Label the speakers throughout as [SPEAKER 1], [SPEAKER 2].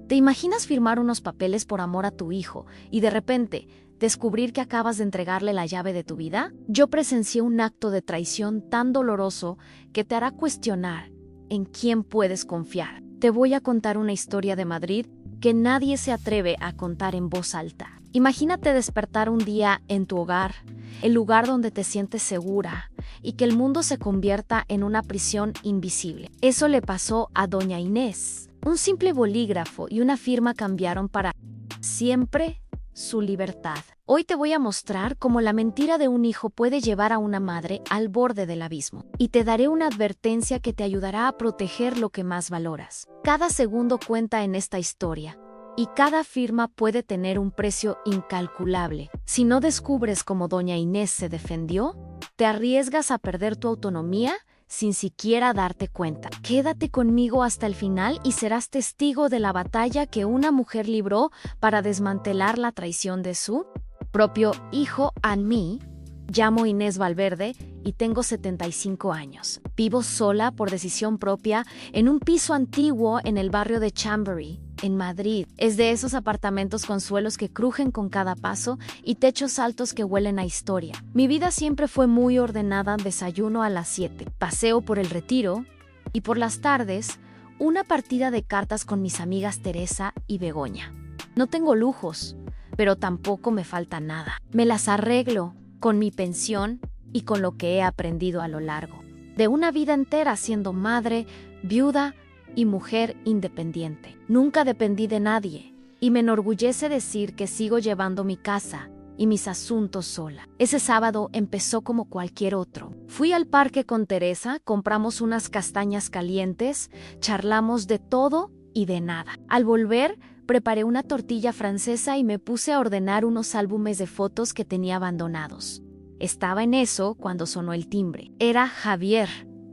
[SPEAKER 1] ¿Te imaginas firmar unos papeles por amor a tu hijo y de repente descubrir que acabas de entregarle la llave de tu vida? Yo presencié un acto de traición tan doloroso que te hará cuestionar en quién puedes confiar. Te voy a contar una historia de Madrid que nadie se atreve a contar en voz alta. Imagínate despertar un día en tu hogar, el lugar donde te sientes segura, y que el mundo se convierta en una prisión invisible. Eso le pasó a doña Inés. Un simple bolígrafo y una firma cambiaron para siempre su libertad. Hoy te voy a mostrar cómo la mentira de un hijo puede llevar a una madre al borde del abismo. Y te daré una advertencia que te ayudará a proteger lo que más valoras. Cada segundo cuenta en esta historia, y cada firma puede tener un precio incalculable. Si no descubres cómo doña Inés se defendió, te arriesgas a perder tu autonomía sin siquiera darte cuenta. Quédate conmigo hasta el final y serás testigo de la batalla que una mujer libró para desmantelar la traición de su propio hijo. A mí, llamo Inés Valverde y tengo 75 años. Vivo sola por decisión propia en un piso antiguo en el barrio de Chamberí, en Madrid. Es de esos apartamentos con suelos que crujen con cada paso y techos altos que huelen a historia. Mi vida siempre fue muy ordenada: desayuno a las 7, paseo por el Retiro y por las tardes una partida de cartas con mis amigas Teresa y Begoña. No tengo lujos, pero tampoco me falta nada. Me las arreglo con mi pensión y con lo que he aprendido a lo largo de una vida entera siendo madre, viuda y mujer independiente. Nunca dependí de nadie y me enorgullece decir que sigo llevando mi casa y mis asuntos sola. Ese sábado empezó como cualquier otro. Fui al parque con Teresa, compramos unas castañas calientes, charlamos de todo y de nada. Al volver, preparé una tortilla francesa y me puse a ordenar unos álbumes de fotos que tenía abandonados. Estaba en eso cuando sonó el timbre. Era Javier,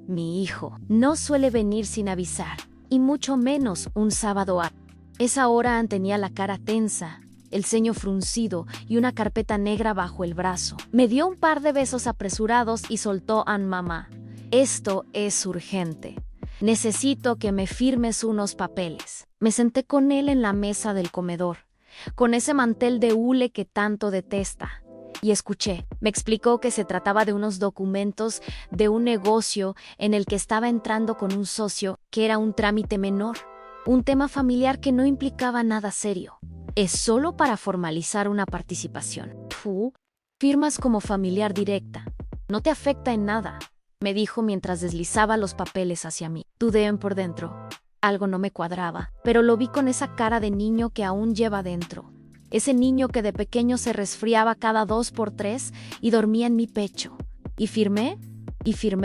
[SPEAKER 1] mi hijo. No suele venir sin avisar, y mucho menos un sábado a esa hora. Tenía la cara tensa, el ceño fruncido y una carpeta negra bajo el brazo. Me dio un par de besos apresurados y soltó: mamá, esto es urgente. Necesito que me firmes unos papeles. Me senté con él en la mesa del comedor, con ese mantel de hule que tanto detesta, y escuché. Me explicó que se trataba de unos documentos de un negocio en el que estaba entrando con un socio, que era un trámite menor, un tema familiar que no implicaba nada serio. Es solo para formalizar una participación. Tú firmas como familiar directa. No te afecta en nada, me dijo mientras deslizaba los papeles hacia mí. Dudé por dentro. Algo no me cuadraba, pero lo vi con esa cara de niño que aún lleva dentro. Ese niño que de pequeño se resfriaba cada 2 por 3 y dormía en mi pecho. Y firmé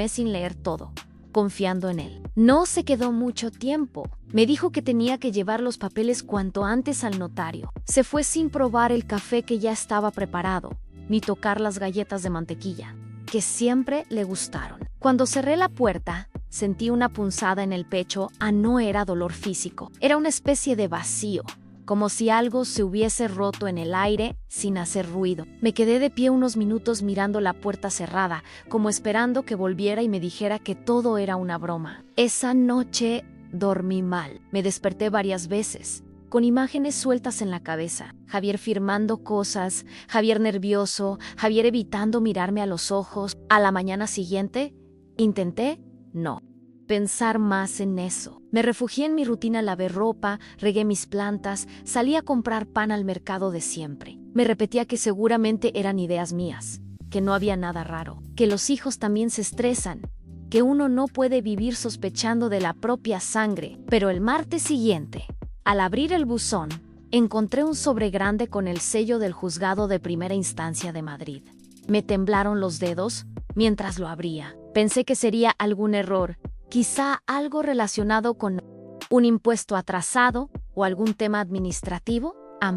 [SPEAKER 1] sin leer todo, confiando en él. No se quedó mucho tiempo. Me dijo que tenía que llevar los papeles cuanto antes al notario. Se fue sin probar el café que ya estaba preparado, ni tocar las galletas de mantequilla, que siempre le gustaron. Cuando cerré la puerta, sentí una punzada en el pecho. No era dolor físico, era una especie de vacío, como si algo se hubiese roto en el aire sin hacer ruido. Me quedé de pie unos minutos mirando la puerta cerrada, como esperando que volviera y me dijera que todo era una broma. Esa noche dormí mal. Me desperté varias veces, con imágenes sueltas en la cabeza. Javier firmando cosas, Javier nervioso, Javier evitando mirarme a los ojos. A la mañana siguiente, intenté no pensar más en eso. Me refugié en mi rutina: lavé ropa, regué mis plantas, salí a comprar pan al mercado de siempre. Me repetía que seguramente eran ideas mías, que no había nada raro, que los hijos también se estresan, que uno no puede vivir sospechando de la propia sangre. Pero el martes siguiente, al abrir el buzón, encontré un sobre grande con el sello del Juzgado de Primera Instancia de Madrid. Me temblaron los dedos mientras lo abría. Pensé que sería algún error, quizá algo relacionado con un impuesto atrasado o algún tema administrativo,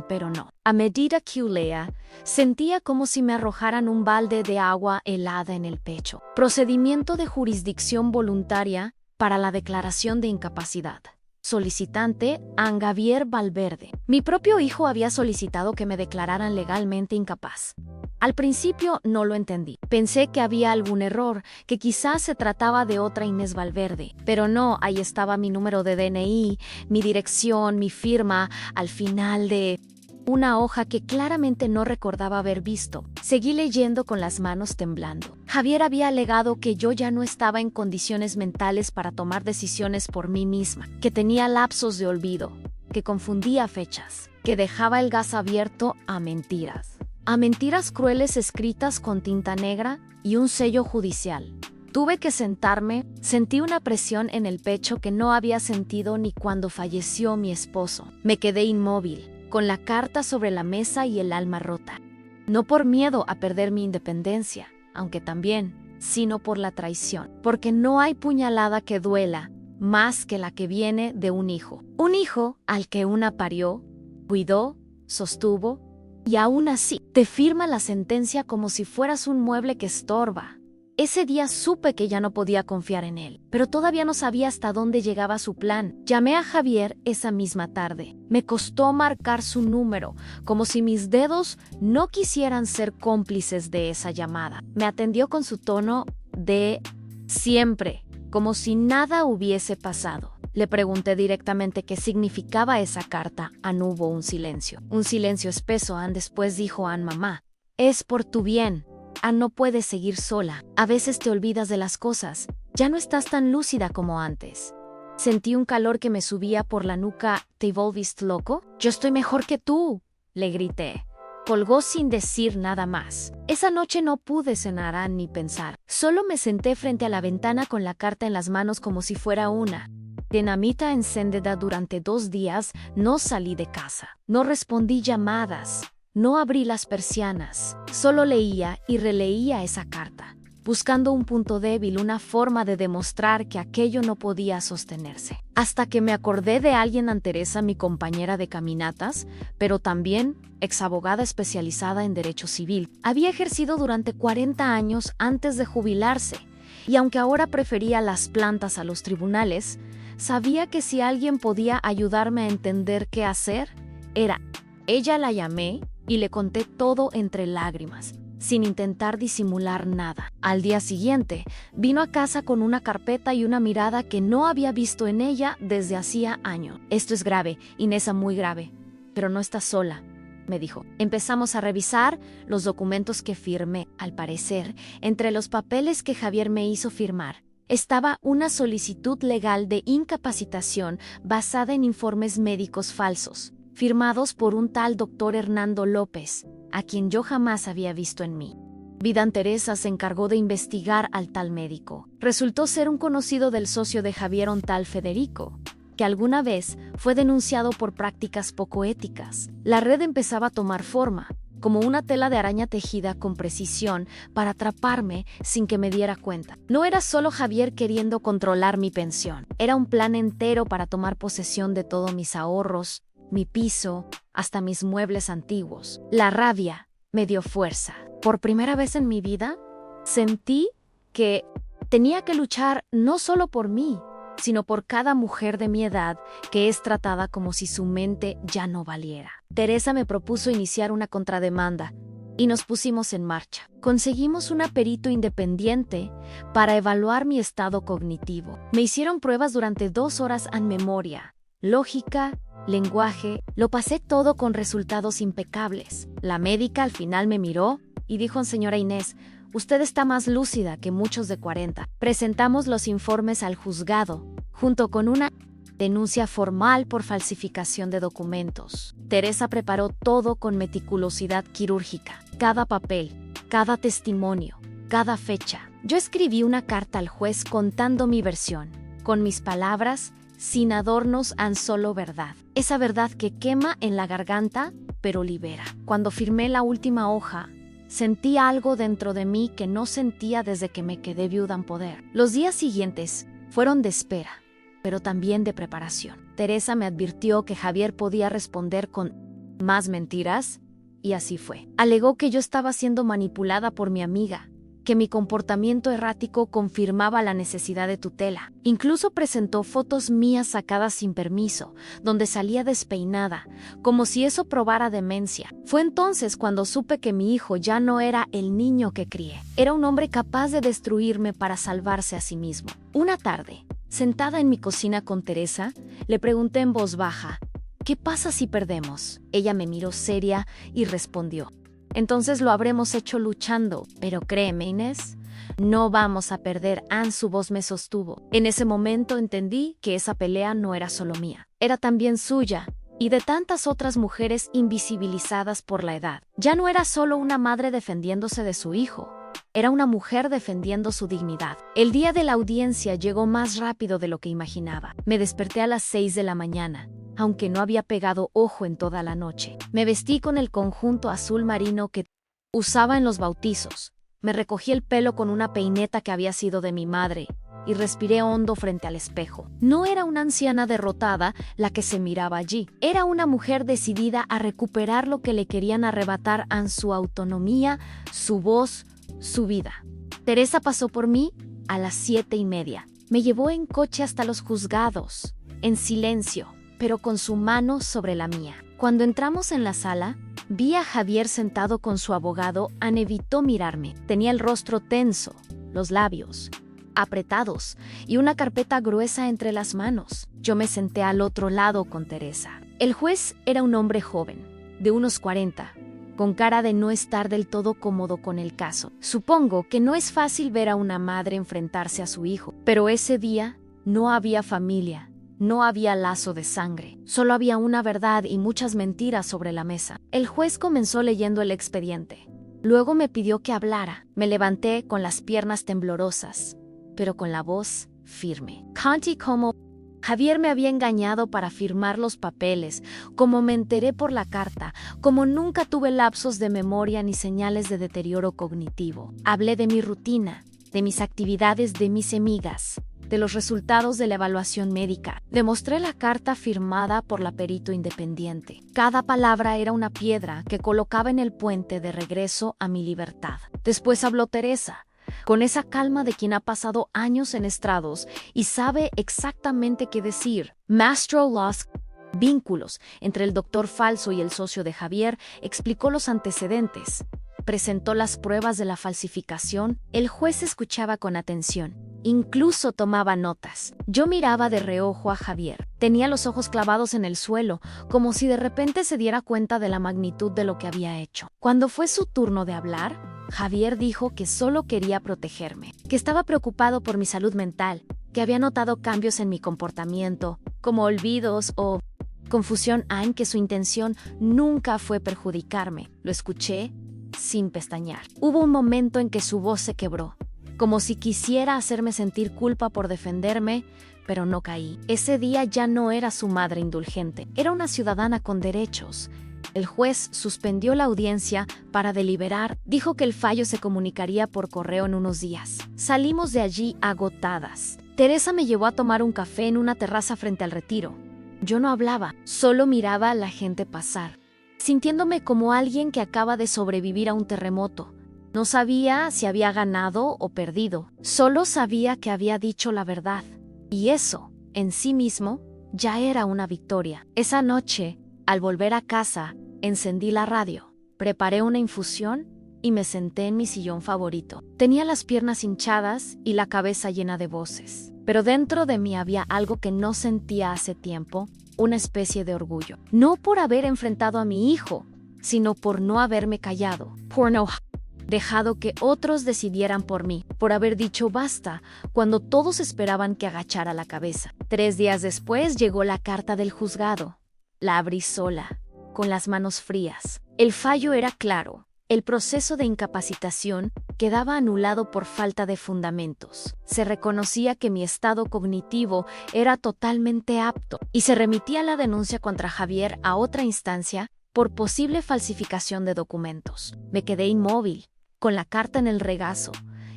[SPEAKER 1] pero no. A medida que leía, sentía como si me arrojaran un balde de agua helada en el pecho. Procedimiento de jurisdicción voluntaria para la declaración de incapacidad. Solicitante: Javier Valverde. Mi propio hijo había solicitado que me declararan legalmente incapaz. Al principio no lo entendí. Pensé que había algún error, que quizás se trataba de otra Inés Valverde. Pero no, ahí estaba mi número de DNI, mi dirección, mi firma, al final de una hoja que claramente no recordaba haber visto. Seguí leyendo con las manos temblando. Javier había alegado que yo ya no estaba en condiciones mentales para tomar decisiones por mí misma, que tenía lapsos de olvido, que confundía fechas, que dejaba el gas abierto a mentiras crueles escritas con tinta negra y un sello judicial. Tuve que sentarme, sentí una presión en el pecho que no había sentido ni cuando falleció mi esposo. Me quedé inmóvil, con la carta sobre la mesa y el alma rota. No por miedo a perder mi independencia, aunque también, sino por la traición. Porque no hay puñalada que duela más que la que viene de un hijo. Un hijo al que una parió, cuidó, sostuvo, y aún así te firma la sentencia como si fueras un mueble que estorba. Ese día supe que ya no podía confiar en él, pero todavía no sabía hasta dónde llegaba su plan. Llamé a Javier esa misma tarde. Me costó marcar su número, como si mis dedos no quisieran ser cómplices de esa llamada. Me atendió con su tono de siempre, como si nada hubiese pasado. Le pregunté directamente qué significaba esa carta. Hubo un silencio espeso. Después dijo mamá, es por tu bien. No puedes seguir sola. A veces te olvidas de las cosas. Ya no estás tan lúcida como antes. Sentí un calor que me subía por la nuca. ¿Te volviste loco? Yo estoy mejor que tú, le grité. Colgó sin decir nada más. Esa noche no pude cenar ni pensar. Solo me senté frente a la ventana con la carta en las manos como si fuera una dinamita encendida. Durante 2 días no salí de casa. No respondí llamadas. No abrí las persianas. Solo leía y releía esa carta, buscando un punto débil, una forma de demostrar que aquello no podía sostenerse. Hasta que me acordé de alguien, Teresa, mi compañera de caminatas, pero también exabogada especializada en derecho civil. Había ejercido durante 40 años antes de jubilarse, y aunque ahora prefería las plantas a los tribunales, sabía que si alguien podía ayudarme a entender qué hacer, era ella. La llamé y le conté todo entre lágrimas, sin intentar disimular nada. Al día siguiente, vino a casa con una carpeta y una mirada que no había visto en ella desde hacía años. Esto es grave, Inesa, muy grave, pero no estás sola, me dijo. Empezamos a revisar los documentos que firmé. Al parecer, entre los papeles que Javier me hizo firmar, estaba una solicitud legal de incapacitación basada en informes médicos falsos, firmados por un tal doctor Hernando López, a quien yo jamás había visto en mí. Teresa se encargó de investigar al tal médico. Resultó ser un conocido del socio de Javier, un tal Federico, que alguna vez fue denunciado por prácticas poco éticas. La red empezaba a tomar forma, como una tela de araña tejida con precisión para atraparme sin que me diera cuenta. No era solo Javier queriendo controlar mi pensión, era un plan entero para tomar posesión de todos mis ahorros, mi piso, hasta mis muebles antiguos. La rabia me dio fuerza. Por primera vez en mi vida, sentí que tenía que luchar no solo por mí, sino por cada mujer de mi edad que es tratada como si su mente ya no valiera. Teresa me propuso iniciar una contrademanda y nos pusimos en marcha. Conseguimos un perito independiente para evaluar mi estado cognitivo. Me hicieron pruebas durante 2 horas en memoria, lógica, lenguaje. Lo pasé todo con resultados impecables. La médica al final me miró y dijo: señora Inés, usted está más lúcida que muchos de 40. Presentamos los informes al juzgado, junto con una denuncia formal por falsificación de documentos. Teresa preparó todo con meticulosidad quirúrgica. Cada papel, cada testimonio, cada fecha. Yo escribí una carta al juez contando mi versión, con mis palabras, sin adornos, solo verdad. Esa verdad que quema en la garganta, pero libera. Cuando firmé la última hoja, sentí algo dentro de mí que no sentía desde que me quedé viuda en poder. Los días siguientes fueron de espera, pero también de preparación. Teresa me advirtió que Javier podía responder con más mentiras, y así fue. Alegó que yo estaba siendo manipulada por mi amiga, que mi comportamiento errático confirmaba la necesidad de tutela. Incluso presentó fotos mías sacadas sin permiso, donde salía despeinada, como si eso probara demencia. Fue entonces cuando supe que mi hijo ya no era el niño que crié. Era un hombre capaz de destruirme para salvarse a sí mismo. Una tarde, sentada en mi cocina con Teresa, le pregunté en voz baja, ¿qué pasa si perdemos? Ella me miró seria y respondió, entonces lo habremos hecho luchando, pero créeme, Inés, no vamos a perder. Su voz me sostuvo. En ese momento entendí que esa pelea no era solo mía, era también suya y de tantas otras mujeres invisibilizadas por la edad. Ya no era solo una madre defendiéndose de su hijo, era una mujer defendiendo su dignidad. El día de la audiencia llegó más rápido de lo que imaginaba. Me desperté a las 6 de la mañana. Aunque no había pegado ojo en toda la noche. Me vestí con el conjunto azul marino que usaba en los bautizos. Me recogí el pelo con una peineta que había sido de mi madre y respiré hondo frente al espejo. No era una anciana derrotada la que se miraba allí. Era una mujer decidida a recuperar lo que le querían arrebatar, su autonomía, su voz, su vida. Teresa pasó por mí a las 7:30. Me llevó en coche hasta los juzgados, en silencio, pero con su mano sobre la mía. Cuando entramos en la sala, vi a Javier sentado con su abogado. Evitó mirarme. Tenía el rostro tenso, los labios apretados y una carpeta gruesa entre las manos. Yo me senté al otro lado con Teresa. El juez era un hombre joven, de unos 40, con cara de no estar del todo cómodo con el caso. Supongo que no es fácil ver a una madre enfrentarse a su hijo, pero ese día no había familia. No había lazo de sangre, solo había una verdad y muchas mentiras sobre la mesa. El juez comenzó leyendo el expediente. Luego me pidió que hablara. Me levanté con las piernas temblorosas, pero con la voz firme. Conté cómo Javier me había engañado para firmar los papeles, como me enteré por la carta, como nunca tuve lapsos de memoria ni señales de deterioro cognitivo. Hablé de mi rutina, de mis actividades, de mis amigas, de los resultados de la evaluación médica. Demostré la carta firmada por la perito independiente. Cada palabra era una piedra que colocaba en el puente de regreso a mi libertad. Después habló Teresa, con esa calma de quien ha pasado años en estrados y sabe exactamente qué decir. Mostró los vínculos entre el doctor falso y el socio de Javier, explicó los antecedentes, presentó las pruebas de la falsificación. El juez escuchaba con atención. Incluso tomaba notas. Yo miraba de reojo a Javier. Tenía los ojos clavados en el suelo, como si de repente se diera cuenta de la magnitud de lo que había hecho. Cuando fue su turno de hablar, Javier dijo que solo quería protegerme, que estaba preocupado por mi salud mental, que había notado cambios en mi comportamiento, como olvidos o confusión, que su intención nunca fue perjudicarme. Lo escuché sin pestañear. Hubo un momento en que su voz se quebró, como si quisiera hacerme sentir culpa por defenderme, pero no caí. Ese día ya no era su madre indulgente, era una ciudadana con derechos. El juez suspendió la audiencia para deliberar. Dijo que el fallo se comunicaría por correo en unos días. Salimos de allí agotadas. Teresa me llevó a tomar un café en una terraza frente al Retiro. Yo no hablaba, solo miraba a la gente pasar, sintiéndome como alguien que acaba de sobrevivir a un terremoto. No sabía si había ganado o perdido, solo sabía que había dicho la verdad. Y eso, en sí mismo, ya era una victoria. Esa noche, al volver a casa, encendí la radio, preparé una infusión y me senté en mi sillón favorito. Tenía las piernas hinchadas y la cabeza llena de voces, pero dentro de mí había algo que no sentía hace tiempo, una especie de orgullo. No por haber enfrentado a mi hijo, sino por no haberme callado, por no dejado que otros decidieran por mí, por haber dicho basta cuando todos esperaban que agachara la cabeza. 3 días después llegó la carta del juzgado. La abrí sola, con las manos frías. El fallo era claro. El proceso de incapacitación quedaba anulado por falta de fundamentos. Se reconocía que mi estado cognitivo era totalmente apto y se remitía la denuncia contra Javier a otra instancia por posible falsificación de documentos. Me quedé inmóvil, con la carta en el regazo,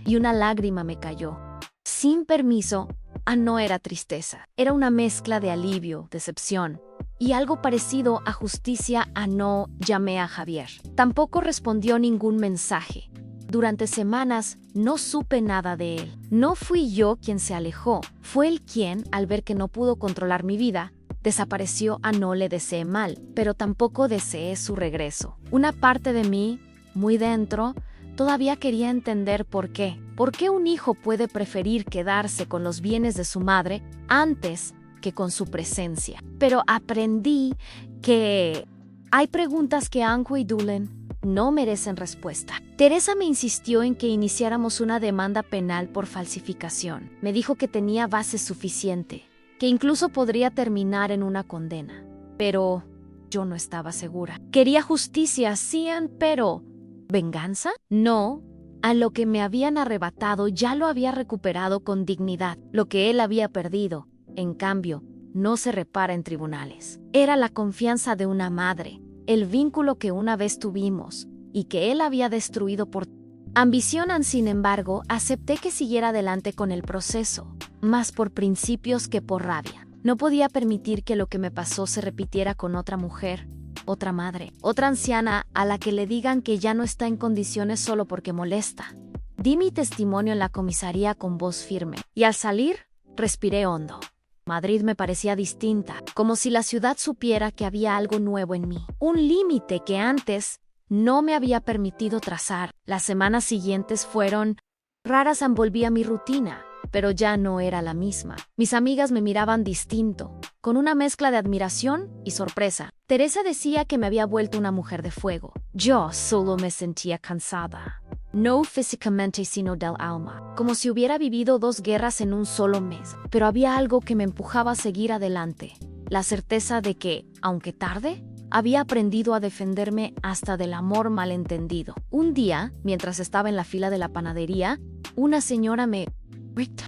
[SPEAKER 1] y una lágrima me cayó. Sin permiso, no era tristeza. Era una mezcla de alivio, decepción y algo parecido a justicia. No llamé a Javier. Tampoco respondió ningún mensaje. Durante semanas no supe nada de él. No fui yo quien se alejó, fue él quien, al ver que no pudo controlar mi vida, desapareció. No le deseé mal, pero tampoco deseé su regreso. Una parte de mí, muy dentro, todavía quería entender por qué. ¿Por qué un hijo puede preferir quedarse con los bienes de su madre antes que con su presencia? Pero aprendí que hay preguntas que Anko y Dulen no merecen respuesta. Teresa me insistió en que iniciáramos una demanda penal por falsificación. Me dijo que tenía base suficiente, que incluso podría terminar en una condena. Pero yo no estaba segura. Quería justicia, sí, pero ¿venganza? No. A lo que me habían arrebatado ya lo había recuperado con dignidad. Lo que él había perdido, en cambio, no se repara en tribunales. Era la confianza de una madre, el vínculo que una vez tuvimos y que él había destruido por ambición. Sin embargo, acepté que siguiera adelante con el proceso, más por principios que por rabia. No podía permitir que lo que me pasó se repitiera con otra mujer, otra madre, otra anciana a la que le digan que ya no está en condiciones solo porque molesta. Di mi testimonio en la comisaría con voz firme, y al salir, respiré hondo. Madrid me parecía distinta, como si la ciudad supiera que había algo nuevo en mí, un límite que antes no me había permitido trazar. Las semanas siguientes fueron raras. Volví a mi rutina, pero ya no era la misma. Mis amigas me miraban distinto, con una mezcla de admiración y sorpresa. Teresa decía que me había vuelto una mujer de fuego. Yo solo me sentía cansada. No físicamente, sino del alma, como si hubiera vivido 2 guerras en un solo mes. Pero había algo que me empujaba a seguir adelante, la certeza de que, aunque tarde, había aprendido a defenderme hasta del amor malentendido. Un día, mientras estaba en la fila de la panadería, una señora me...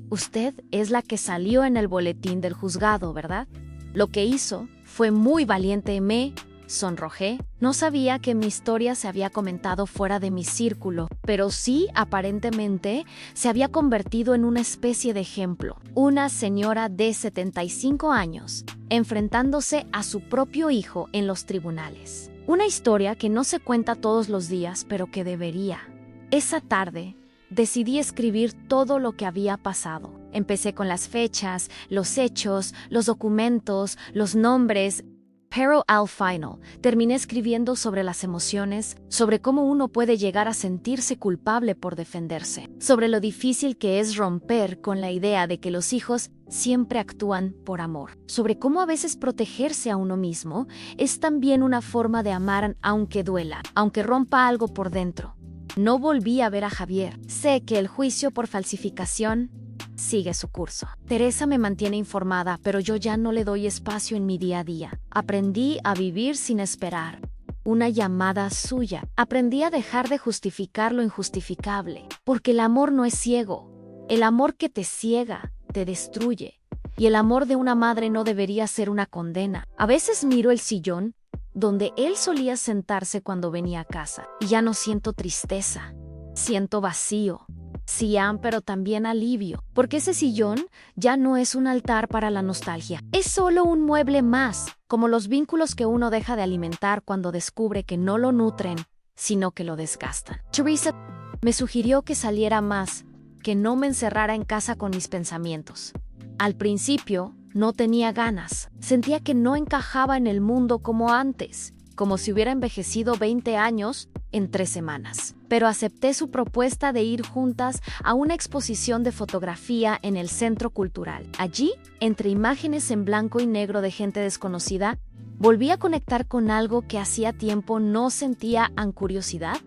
[SPEAKER 1] Usted es la que salió en el boletín del juzgado, ¿verdad? Lo que hizo fue muy valiente. Me sonrojé. No sabía que mi historia se había comentado fuera de mi círculo, pero sí, aparentemente, se había convertido en una especie de ejemplo. Una señora de 75 años, enfrentándose a su propio hijo en los tribunales. Una historia que no se cuenta todos los días, pero que debería. Esa tarde, decidí escribir todo lo que había pasado. Empecé con las fechas, los hechos, los documentos, los nombres. Pero al final, terminé escribiendo sobre las emociones, sobre cómo uno puede llegar a sentirse culpable por defenderse, sobre lo difícil que es romper con la idea de que los hijos siempre actúan por amor, sobre cómo a veces protegerse a uno mismo es también una forma de amar aunque duela, aunque rompa algo por dentro. No volví a ver a Javier. Sé que el juicio por falsificación sigue su curso. Teresa me mantiene informada, pero yo ya no le doy espacio en mi día a día. Aprendí a vivir sin esperar una llamada suya. Aprendí a dejar de justificar lo injustificable, porque el amor no es ciego. El amor que te ciega, te destruye. Y el amor de una madre no debería ser una condena. A veces miro el sillón donde él solía sentarse cuando venía a casa, y ya no siento tristeza, siento vacío. Sí, pero también alivio, porque ese sillón ya no es un altar para la nostalgia. Es solo un mueble más, como los vínculos que uno deja de alimentar cuando descubre que no lo nutren, sino que lo desgastan. Teresa me sugirió que saliera más, que no me encerrara en casa con mis pensamientos. Al principio, no tenía ganas. Sentía que no encajaba en el mundo como antes, como si hubiera envejecido 20 años en 3 semanas. Pero acepté su propuesta de ir juntas a una exposición de fotografía en el Centro Cultural. Allí, entre imágenes en blanco y negro de gente desconocida, volví a conectar con algo que hacía tiempo no sentía. Curiosidad,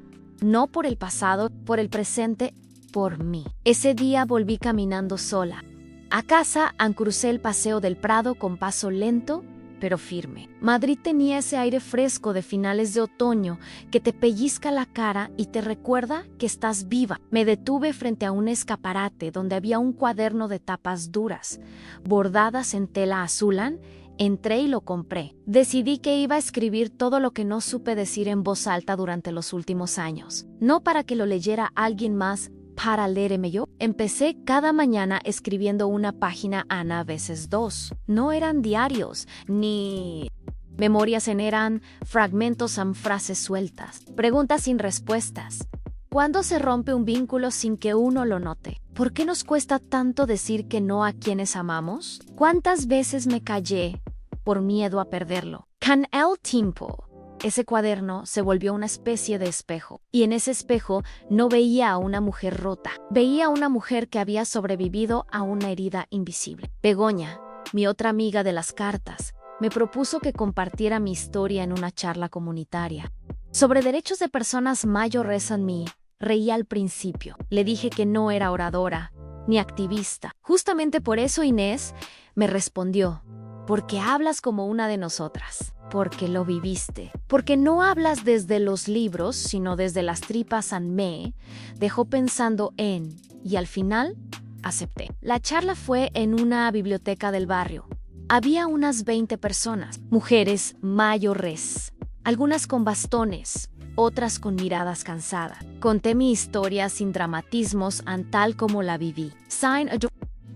[SPEAKER 1] no por el pasado, por el presente, por mí. Ese día volví caminando sola. A casa, crucé el Paseo del Prado con paso lento, pero firme. Madrid tenía ese aire fresco de finales de otoño que te pellizca la cara y te recuerda que estás viva. Me detuve frente a un escaparate donde había un cuaderno de tapas duras, bordadas en tela azulán. Entré y lo compré. Decidí que iba a escribir todo lo que no supe decir en voz alta durante los últimos años. No para que lo leyera alguien más, para leerme yo. Empecé cada mañana escribiendo una página, a veces 2. No eran diarios, ni memorias, eran fragmentos, frases sueltas, preguntas sin respuestas. ¿Cuándo se rompe un vínculo sin que uno lo note? ¿Por qué nos cuesta tanto decir que no a quienes amamos? ¿Cuántas veces me callé por miedo a perderlo? Con el tiempo, ese cuaderno se volvió una especie de espejo, y en ese espejo no veía a una mujer rota, veía a una mujer que había sobrevivido a una herida invisible. Begoña, mi otra amiga de las cartas, me propuso que compartiera mi historia en una charla comunitaria. Sobre derechos de personas mayores en mí, reí al principio. Le dije que no era oradora, ni activista. Justamente por eso Inés me respondió, porque hablas como una de nosotras, porque lo viviste, porque no hablas desde los libros, sino desde las tripas en me, dejó pensando y al final acepté. La charla fue en una biblioteca del barrio. Había unas 20 personas, mujeres mayores, algunas con bastones, otras con miradas cansadas. Conté mi historia sin dramatismos tal como la viví.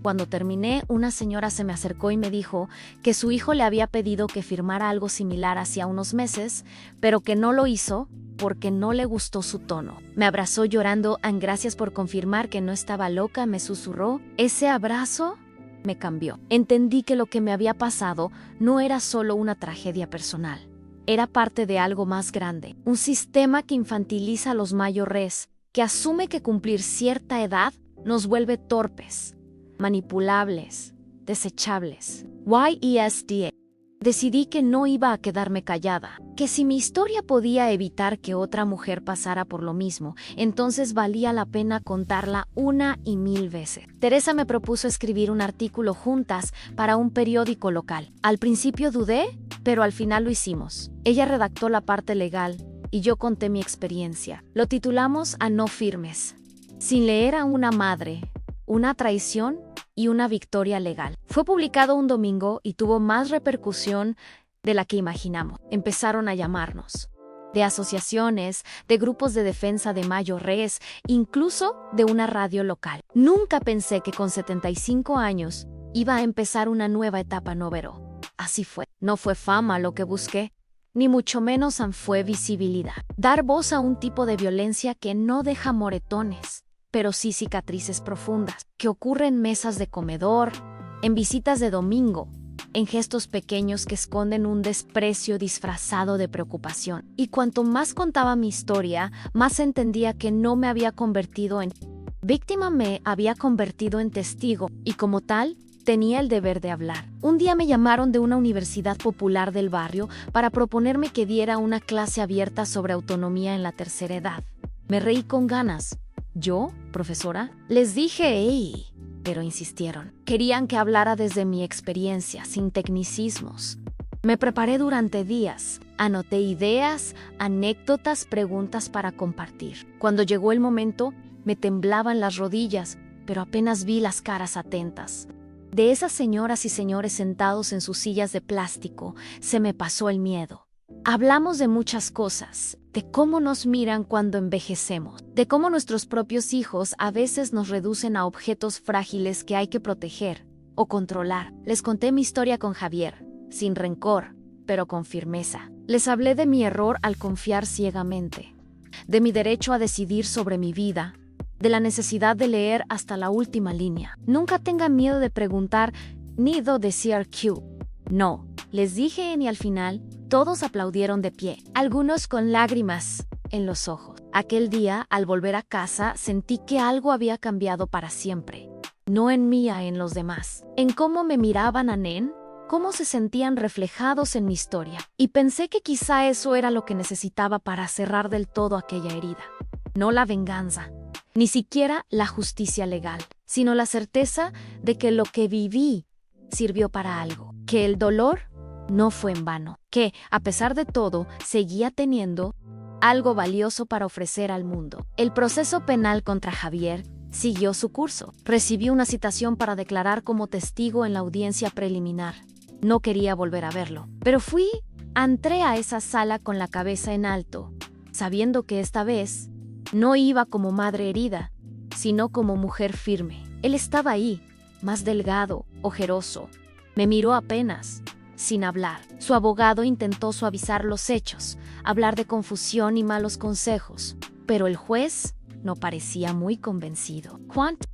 [SPEAKER 1] Cuando terminé, una señora se me acercó y me dijo que su hijo le había pedido que firmara algo similar hacía unos meses, pero que no lo hizo porque no le gustó su tono. Me abrazó llorando, gracias por confirmar que no estaba loca, me susurró. Ese abrazo me cambió. Entendí que lo que me había pasado no era solo una tragedia personal. Era parte de algo más grande, un sistema que infantiliza a los mayores, que asume que cumplir cierta edad nos vuelve torpes, manipulables, desechables. YESDA. Decidí que no iba a quedarme callada, que si mi historia podía evitar que otra mujer pasara por lo mismo, entonces valía la pena contarla 1 y 1000 veces. Teresa me propuso escribir un artículo juntas para un periódico local. Al principio dudé, pero al final lo hicimos. Ella redactó la parte legal y yo conté mi experiencia. Lo titulamos A no firmes. Sin leer a una madre, una traición y una victoria legal. Fue publicado un domingo y tuvo más repercusión de la que imaginamos. Empezaron a llamarnos. De asociaciones, de grupos de defensa de mayores, incluso de una radio local. Nunca pensé que con 75 años iba a empezar una nueva etapa novero. Así fue. No fue fama lo que busqué, ni mucho menos fue visibilidad. Dar voz a un tipo de violencia que no deja moretones, pero sí cicatrices profundas, que ocurre en mesas de comedor, en visitas de domingo, en gestos pequeños que esconden un desprecio disfrazado de preocupación. Y cuanto más contaba mi historia, más entendía que no me había convertido en víctima, me había convertido en testigo, y como tal, tenía el deber de hablar. Un día me llamaron de una universidad popular del barrio para proponerme que diera una clase abierta sobre autonomía en la tercera edad. Me reí con ganas. ¿Yo, profesora? Les dije, ¡ey! Pero insistieron. Querían que hablara desde mi experiencia, sin tecnicismos. Me preparé durante días. Anoté ideas, anécdotas, preguntas para compartir. Cuando llegó el momento, me temblaban las rodillas, pero apenas vi las caras atentas. De esas señoras y señores sentados en sus sillas de plástico, se me pasó el miedo. Hablamos de muchas cosas, de cómo nos miran cuando envejecemos, de cómo nuestros propios hijos a veces nos reducen a objetos frágiles que hay que proteger o controlar. Les conté mi historia con Javier, sin rencor, pero con firmeza. Les hablé de mi error al confiar ciegamente, de mi derecho a decidir sobre mi vida, de la necesidad de leer hasta la última línea. Nunca tengan miedo de preguntar, ni de decir Q. No, les dije y al final, todos aplaudieron de pie, algunos con lágrimas en los ojos. Aquel día, al volver a casa, sentí que algo había cambiado para siempre. No en mí, en los demás. En cómo me miraban a Nen, cómo se sentían reflejados en mi historia. Y pensé que quizá eso era lo que necesitaba para cerrar del todo aquella herida. No la venganza, ni siquiera la justicia legal, sino la certeza de que lo que viví sirvió para algo, que el dolor no fue en vano, que, a pesar de todo, seguía teniendo algo valioso para ofrecer al mundo. El proceso penal contra Javier siguió su curso. Recibí una citación para declarar como testigo en la audiencia preliminar. No quería volver a verlo, pero entré a esa sala con la cabeza en alto, sabiendo que esta vez no iba como madre herida, sino como mujer firme. Él estaba ahí, más delgado, ojeroso. Me miró apenas, sin hablar. Su abogado intentó suavizar los hechos, hablar de confusión y malos consejos, pero el juez no parecía muy convencido. ¿Cuánto?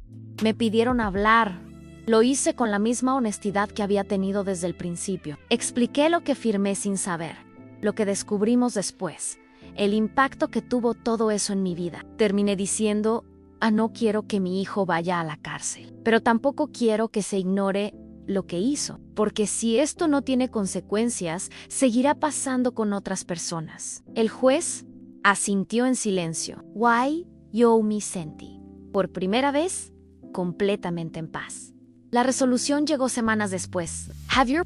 [SPEAKER 1] Me pidieron hablar. Lo hice con la misma honestidad que había tenido desde el principio. Expliqué lo que firmé sin saber, lo que descubrimos después, el impacto que tuvo todo eso en mi vida. Terminé diciendo, no quiero que mi hijo vaya a la cárcel, pero tampoco quiero que se ignore lo que hizo, porque si esto no tiene consecuencias, seguirá pasando con otras personas. El juez asintió en silencio. Why yo me sentí, por primera vez, completamente en paz. La resolución llegó semanas después. Javier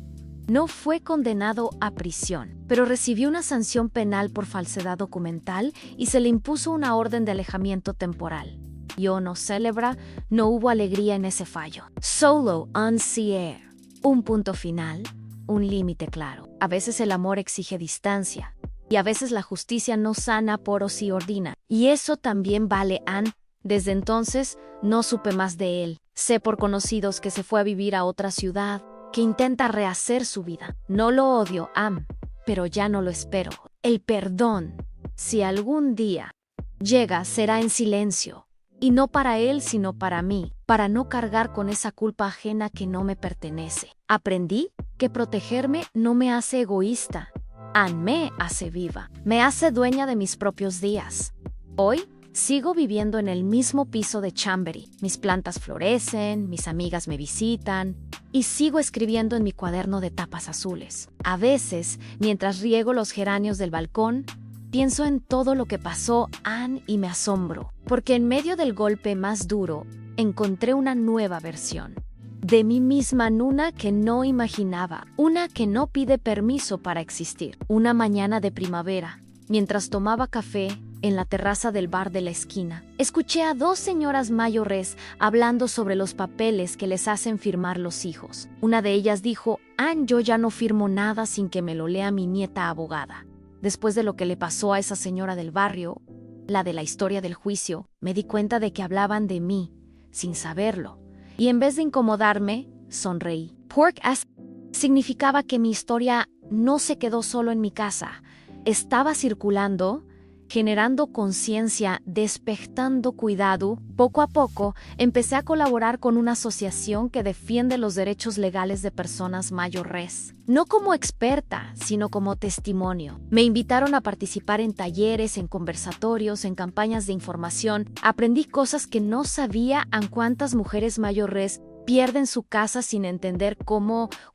[SPEAKER 1] no fue condenado a prisión, pero recibió una sanción penal por falsedad documental y se le impuso una orden de alejamiento temporal. Yo no celebra, no hubo alegría en ese fallo. Solo un cierre. Un punto final, un límite claro. A veces el amor exige distancia, y a veces la justicia no sana poros y ordina. Y eso también vale Ann. Desde entonces, no supe más de él. Sé por conocidos que se fue a vivir a otra ciudad, que intenta rehacer su vida. No lo odio, Ann, pero ya no lo espero. El perdón, si algún día llega, será en silencio. Y no para él, sino para mí, para no cargar con esa culpa ajena que no me pertenece. Aprendí que protegerme no me hace egoísta. Ann me hace viva, me hace dueña de mis propios días. Hoy sigo viviendo en el mismo piso de Chambery. Mis plantas florecen, mis amigas me visitan y sigo escribiendo en mi cuaderno de tapas azules. A veces, mientras riego los geranios del balcón, pienso en todo lo que pasó, Ann, y me asombro, porque en medio del golpe más duro, encontré una nueva versión de mí misma, una que no imaginaba, una que no pide permiso para existir. Una mañana de primavera, mientras tomaba café en la terraza del bar de la esquina, escuché a dos señoras mayores hablando sobre los papeles que les hacen firmar los hijos. Una de ellas dijo, Ann, yo ya no firmo nada sin que me lo lea mi nieta abogada. Después de lo que le pasó a esa señora del barrio, la de la historia del juicio, me di cuenta de que hablaban de mí, sin saberlo. Y en vez de incomodarme, sonreí. Pork ass significaba que mi historia no se quedó solo en mi casa. Estaba circulando, generando conciencia, despertando cuidado. Poco a poco, empecé a colaborar con una asociación que defiende los derechos legales de personas mayores. No como experta, sino como testimonio. Me invitaron a participar en talleres, en conversatorios, en campañas de información. Aprendí cosas que no sabía en cuántas mujeres mayores pierden su casa sin entender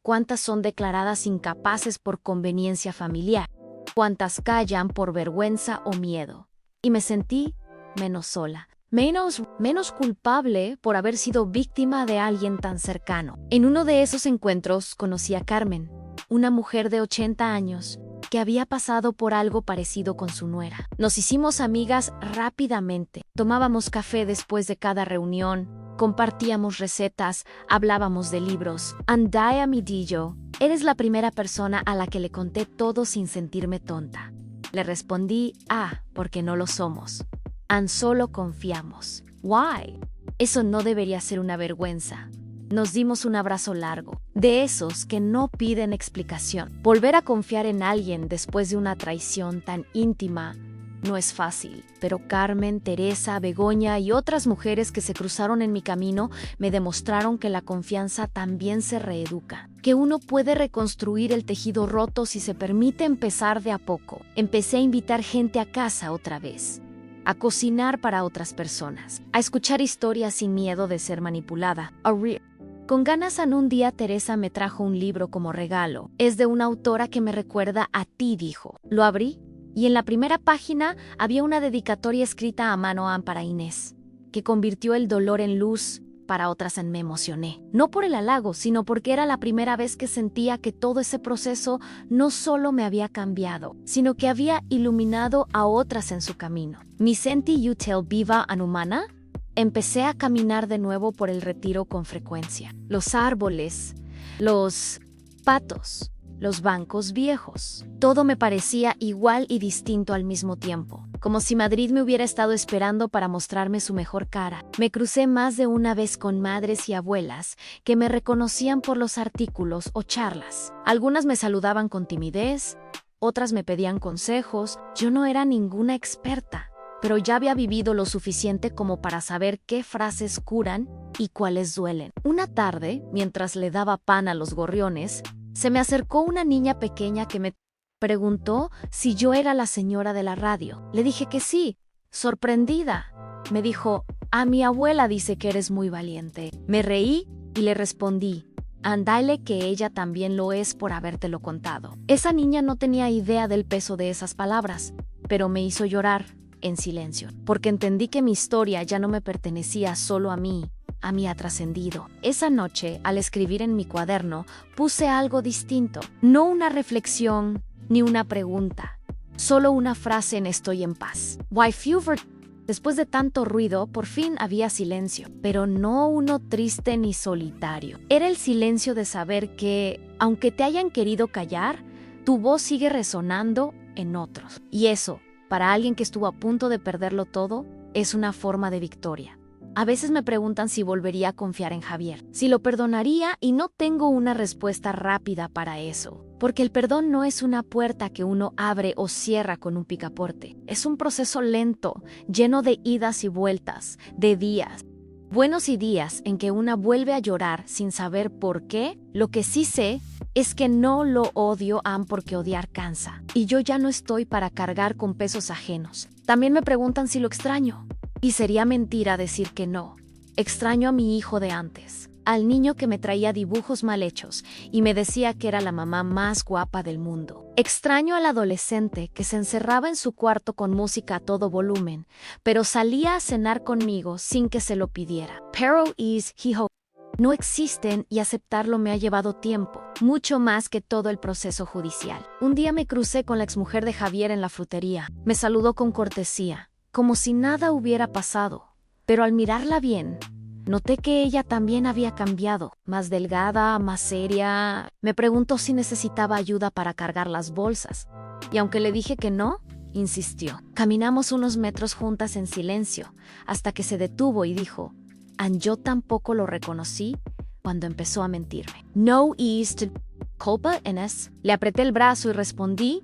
[SPEAKER 1] cuántas son declaradas incapaces por conveniencia familiar, cuántas callan por vergüenza o miedo. Y me sentí menos sola, menos culpable por haber sido víctima de alguien tan cercano. En uno de esos encuentros conocí a Carmen, una mujer de 80 años que había pasado por algo parecido con su nuera. Nos hicimos amigas rápidamente. Tomábamos café después de cada reunión, compartíamos recetas, hablábamos de libros. Andaya Midillo, eres la primera persona a la que le conté todo sin sentirme tonta. Le respondí, porque no lo somos. Solo confiamos. Why? Eso no debería ser una vergüenza. Nos dimos un abrazo largo, de esos que no piden explicación. Volver a confiar en alguien después de una traición tan íntima no es fácil, pero Carmen, Teresa, Begoña y otras mujeres que se cruzaron en mi camino me demostraron que la confianza también se reeduca, que uno puede reconstruir el tejido roto si se permite empezar de a poco. Empecé a invitar gente a casa otra vez, a cocinar para otras personas, a escuchar historias sin miedo de ser manipulada, Con ganas un día Teresa me trajo un libro como regalo. Es de una autora que me recuerda a ti, dijo. Lo abrí y en la primera página había una dedicatoria escrita a mano para Inés, que convirtió el dolor en luz para otras. Me emocioné. No por el halago, sino porque era la primera vez que sentía que todo ese proceso no solo me había cambiado, sino que había iluminado a otras en su camino. Mi senti util viva anumana. Empecé a caminar de nuevo por el retiro con frecuencia. Los árboles, los patos, los bancos viejos. Todo me parecía igual y distinto al mismo tiempo, como si Madrid me hubiera estado esperando para mostrarme su mejor cara. Me crucé más de una vez con madres y abuelas que me reconocían por los artículos o charlas. Algunas me saludaban con timidez, otras me pedían consejos. Yo no era ninguna experta. pero ya había vivido lo suficiente como para saber qué frases curan y cuáles duelen. Una tarde, mientras le daba pan a los gorriones, se me acercó una niña pequeña que me preguntó si yo era la señora de la radio. Le dije que sí, sorprendida. Me dijo, mi abuela dice que eres muy valiente. Me reí y le respondí, ándale que ella también lo es por habértelo contado. Esa niña no tenía idea del peso de esas palabras, pero me hizo llorar en silencio, porque entendí que mi historia ya no me pertenecía solo a mí ha trascendido. Esa noche, al escribir en mi cuaderno, puse algo distinto, no una reflexión ni una pregunta, solo una frase en Estoy en paz. Why fewer. Después de tanto ruido, por fin había silencio, pero no uno triste ni solitario. Era el silencio de saber que, aunque te hayan querido callar, tu voz sigue resonando en otros. Y eso, para alguien que estuvo a punto de perderlo todo, es una forma de victoria. A veces me preguntan si volvería a confiar en Javier, si lo perdonaría, y no tengo una respuesta rápida para eso. Porque el perdón no es una puerta que uno abre o cierra con un picaporte. Es un proceso lento, lleno de idas y vueltas, de días. Buenos y días en que una vuelve a llorar sin saber por qué. Lo que sí sé es que no lo odio porque odiar cansa. Y yo ya no estoy para cargar con pesos ajenos. También me preguntan si lo extraño. Y sería mentira decir que no. Extraño a mi hijo de antes, al niño que me traía dibujos mal hechos y me decía que era la mamá más guapa del mundo. Extraño al adolescente que se encerraba en su cuarto con música a todo volumen, pero salía a cenar conmigo sin que se lo pidiera. Pero no existen y aceptarlo me ha llevado tiempo, mucho más que todo el proceso judicial. Un día me crucé con la exmujer de Javier en la frutería. Me saludó con cortesía, como si nada hubiera pasado, pero al mirarla bien, noté que ella también había cambiado, más delgada, más seria. Me preguntó si necesitaba ayuda para cargar las bolsas, y aunque le dije que no, insistió. Caminamos unos metros juntas en silencio, hasta que se detuvo y dijo, yo tampoco lo reconocí cuando empezó a mentirme. No is culpa en es. Le apreté el brazo y respondí,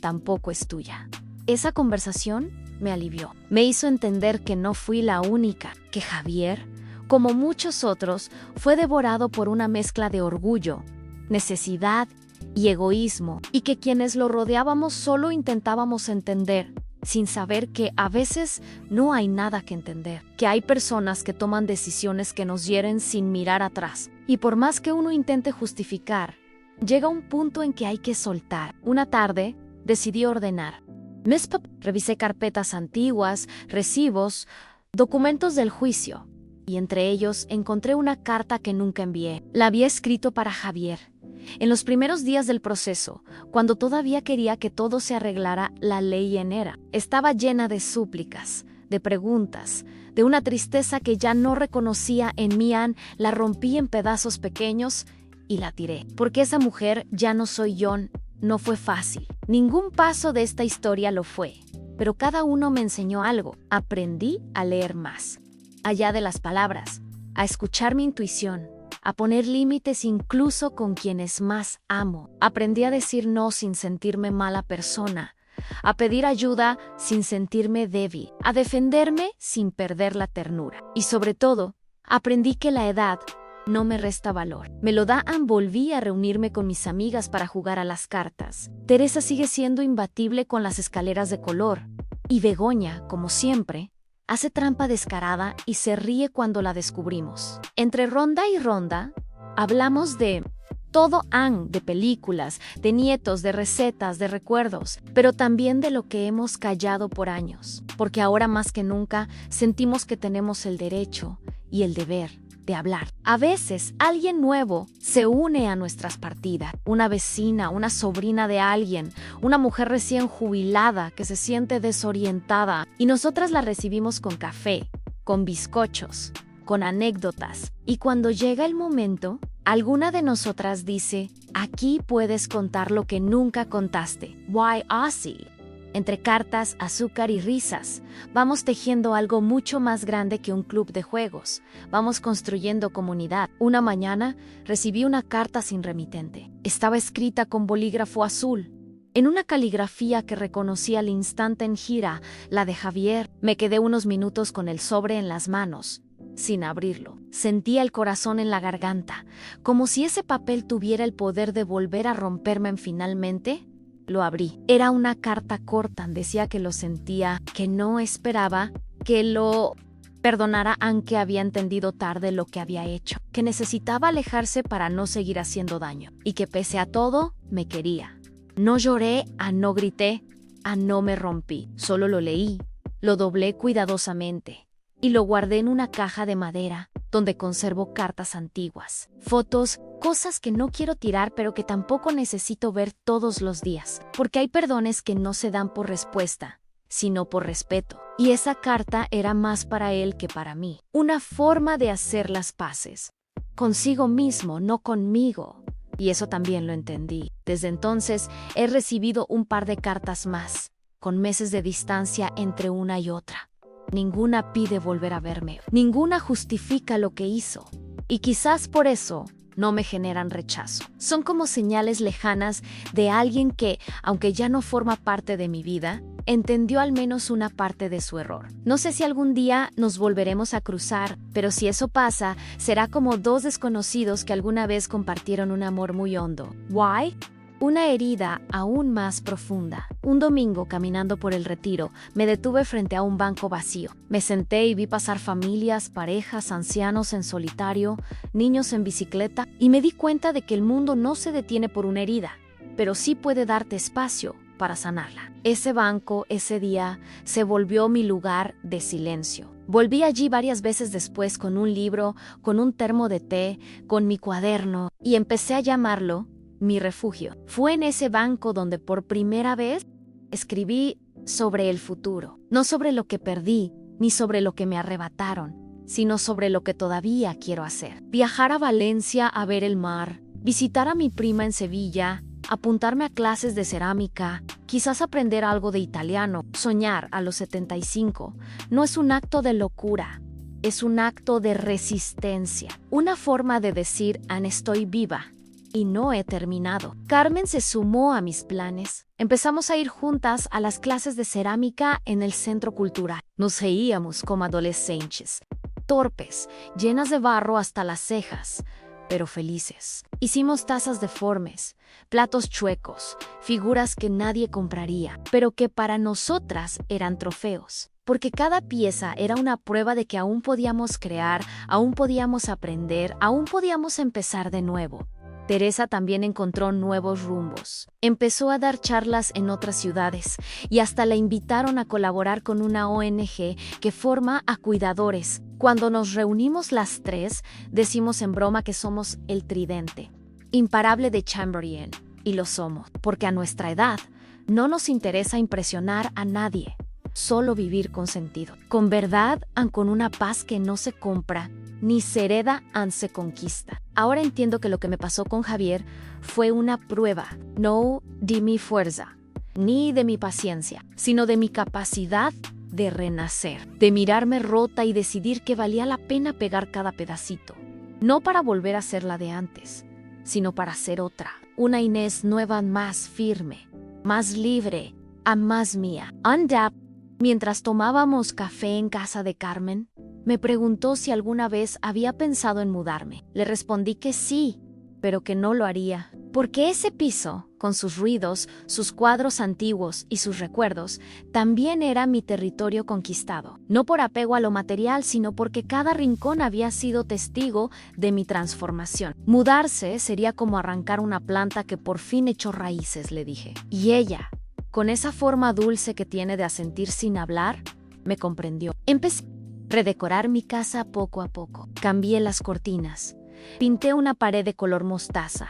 [SPEAKER 1] tampoco es tuya. Esa conversación me alivió. Me hizo entender que no fui la única, que Javier, como muchos otros, fue devorado por una mezcla de orgullo, necesidad y egoísmo, y que quienes lo rodeábamos solo intentábamos entender, sin saber que a veces no hay nada que entender, que hay personas que toman decisiones que nos hieren sin mirar atrás, y por más que uno intente justificar, llega un punto en que hay que soltar. Una tarde, decidí ordenar. Revisé carpetas antiguas, recibos, documentos del juicio, y entre ellos encontré una carta que nunca envié. La había escrito para Javier. En los primeros días del proceso, cuando todavía quería que todo se arreglara la ley en era, estaba llena de súplicas, de preguntas, de una tristeza que ya no reconocía en mí. La rompí en pedazos pequeños y la tiré. Porque esa mujer ya no soy yo. No fue fácil. Ningún paso de esta historia lo fue, pero cada uno me enseñó algo. Aprendí a leer más, allá de las palabras, a escuchar mi intuición, a poner límites incluso con quienes más amo. Aprendí a decir no sin sentirme mala persona, a pedir ayuda sin sentirme débil, a defenderme sin perder la ternura. Y sobre todo, aprendí que la edad no me resta valor. Me lo da. Volví a reunirme con mis amigas para jugar a las cartas. Teresa sigue siendo imbatible con las escaleras de color. Y Begoña, como siempre, hace trampa descarada y se ríe cuando la descubrimos. Entre ronda y ronda, hablamos de todo, de películas, de nietos, de recetas, de recuerdos, pero también de lo que hemos callado por años. Porque ahora más que nunca sentimos que tenemos el derecho y el deber de hablar. A veces alguien nuevo se une a nuestras partidas, una vecina, una sobrina de alguien, una mujer recién jubilada que se siente desorientada, y nosotras la recibimos con café, con bizcochos, con anécdotas, y cuando llega el momento, alguna de nosotras dice, aquí puedes contar lo que nunca contaste. Why Aussie? Entre cartas, azúcar y risas, vamos tejiendo algo mucho más grande que un club de juegos. Vamos construyendo comunidad. Una mañana recibí una carta sin remitente. Estaba escrita con bolígrafo azul. En una caligrafía que reconocí al instante en gira, la de Javier, me quedé unos minutos con el sobre en las manos, sin abrirlo. Sentía el corazón en la garganta, como si ese papel tuviera el poder de volver a romperme finalmente. Lo abrí. Era una carta corta, decía que lo sentía, que no esperaba, que lo perdonara aunque había entendido tarde lo que había hecho, que necesitaba alejarse para no seguir haciendo daño, y que pese a todo, me quería. No lloré, no grité, no me rompí, solo lo leí, lo doblé cuidadosamente y lo guardé en una caja de madera donde conservo cartas antiguas, fotos, cosas que no quiero tirar pero que tampoco necesito ver todos los días, porque hay perdones que no se dan por respuesta, sino por respeto. Y esa carta era más para él que para mí, una forma de hacer las paces, consigo mismo, no conmigo. Y eso también lo entendí. Desde entonces he recibido un par de cartas más, con meses de distancia entre una y otra. Ninguna pide volver a verme, ninguna justifica lo que hizo. Y quizás por eso no me generan rechazo. Son como señales lejanas de alguien que, aunque ya no forma parte de mi vida, entendió al menos una parte de su error. No sé si algún día nos volveremos a cruzar, pero si eso pasa, será como dos desconocidos que alguna vez compartieron un amor muy hondo. ¿Why? Una herida aún más profunda. Un domingo, caminando por el Retiro, me detuve frente a un banco vacío. Me senté y vi pasar familias, parejas, ancianos en solitario, niños en bicicleta, y me di cuenta de que el mundo no se detiene por una herida, pero sí puede darte espacio para sanarla. Ese banco, ese día, se volvió mi lugar de silencio. Volví allí varias veces después con un libro, con un termo de té, con mi cuaderno, y empecé a llamarlo mi refugio. Fue en ese banco donde por primera vez escribí sobre el futuro, no sobre lo que perdí, ni sobre lo que me arrebataron, sino sobre lo que todavía quiero hacer. Viajar a Valencia a ver el mar, visitar a mi prima en Sevilla, apuntarme a clases de cerámica, quizás aprender algo de italiano. Soñar a los 75 no es un acto de locura, es un acto de resistencia, una forma de decir estoy viva y no he terminado. Carmen se sumó a mis planes. Empezamos a ir juntas a las clases de cerámica en el centro cultural. Nos reíamos como adolescentes, torpes, llenas de barro hasta las cejas, pero felices. Hicimos tazas deformes, platos chuecos, figuras que nadie compraría, pero que para nosotras eran trofeos. Porque cada pieza era una prueba de que aún podíamos crear, aún podíamos aprender, aún podíamos empezar de nuevo. Teresa también encontró nuevos rumbos. Empezó a dar charlas en otras ciudades y hasta la invitaron a colaborar con una ONG que forma a cuidadores. Cuando nos reunimos las tres, decimos en broma que somos el tridente imparable de Chamberlain, y lo somos, porque a nuestra edad no nos interesa impresionar a nadie, solo vivir con sentido, con verdad, con una paz que no se compra, ni se hereda, se conquista. Ahora entiendo que lo que me pasó con Javier fue una prueba, no de mi fuerza, ni de mi paciencia, sino de mi capacidad de renacer, de mirarme rota y decidir que valía la pena pegar cada pedacito, no para volver a ser la de antes, sino para ser otra, una Inés nueva, más firme, más libre, más mía. Mientras tomábamos café en casa de Carmen, me preguntó si alguna vez había pensado en mudarme. Le respondí que sí, pero que no lo haría, porque ese piso, con sus ruidos, sus cuadros antiguos y sus recuerdos, también era mi territorio conquistado. No por apego a lo material, sino porque cada rincón había sido testigo de mi transformación. Mudarse sería como arrancar una planta que por fin echó raíces, le dije. Y ella, con esa forma dulce que tiene de asentir sin hablar, me comprendió. Empecé a redecorar mi casa poco a poco. Cambié las cortinas, pinté una pared de color mostaza,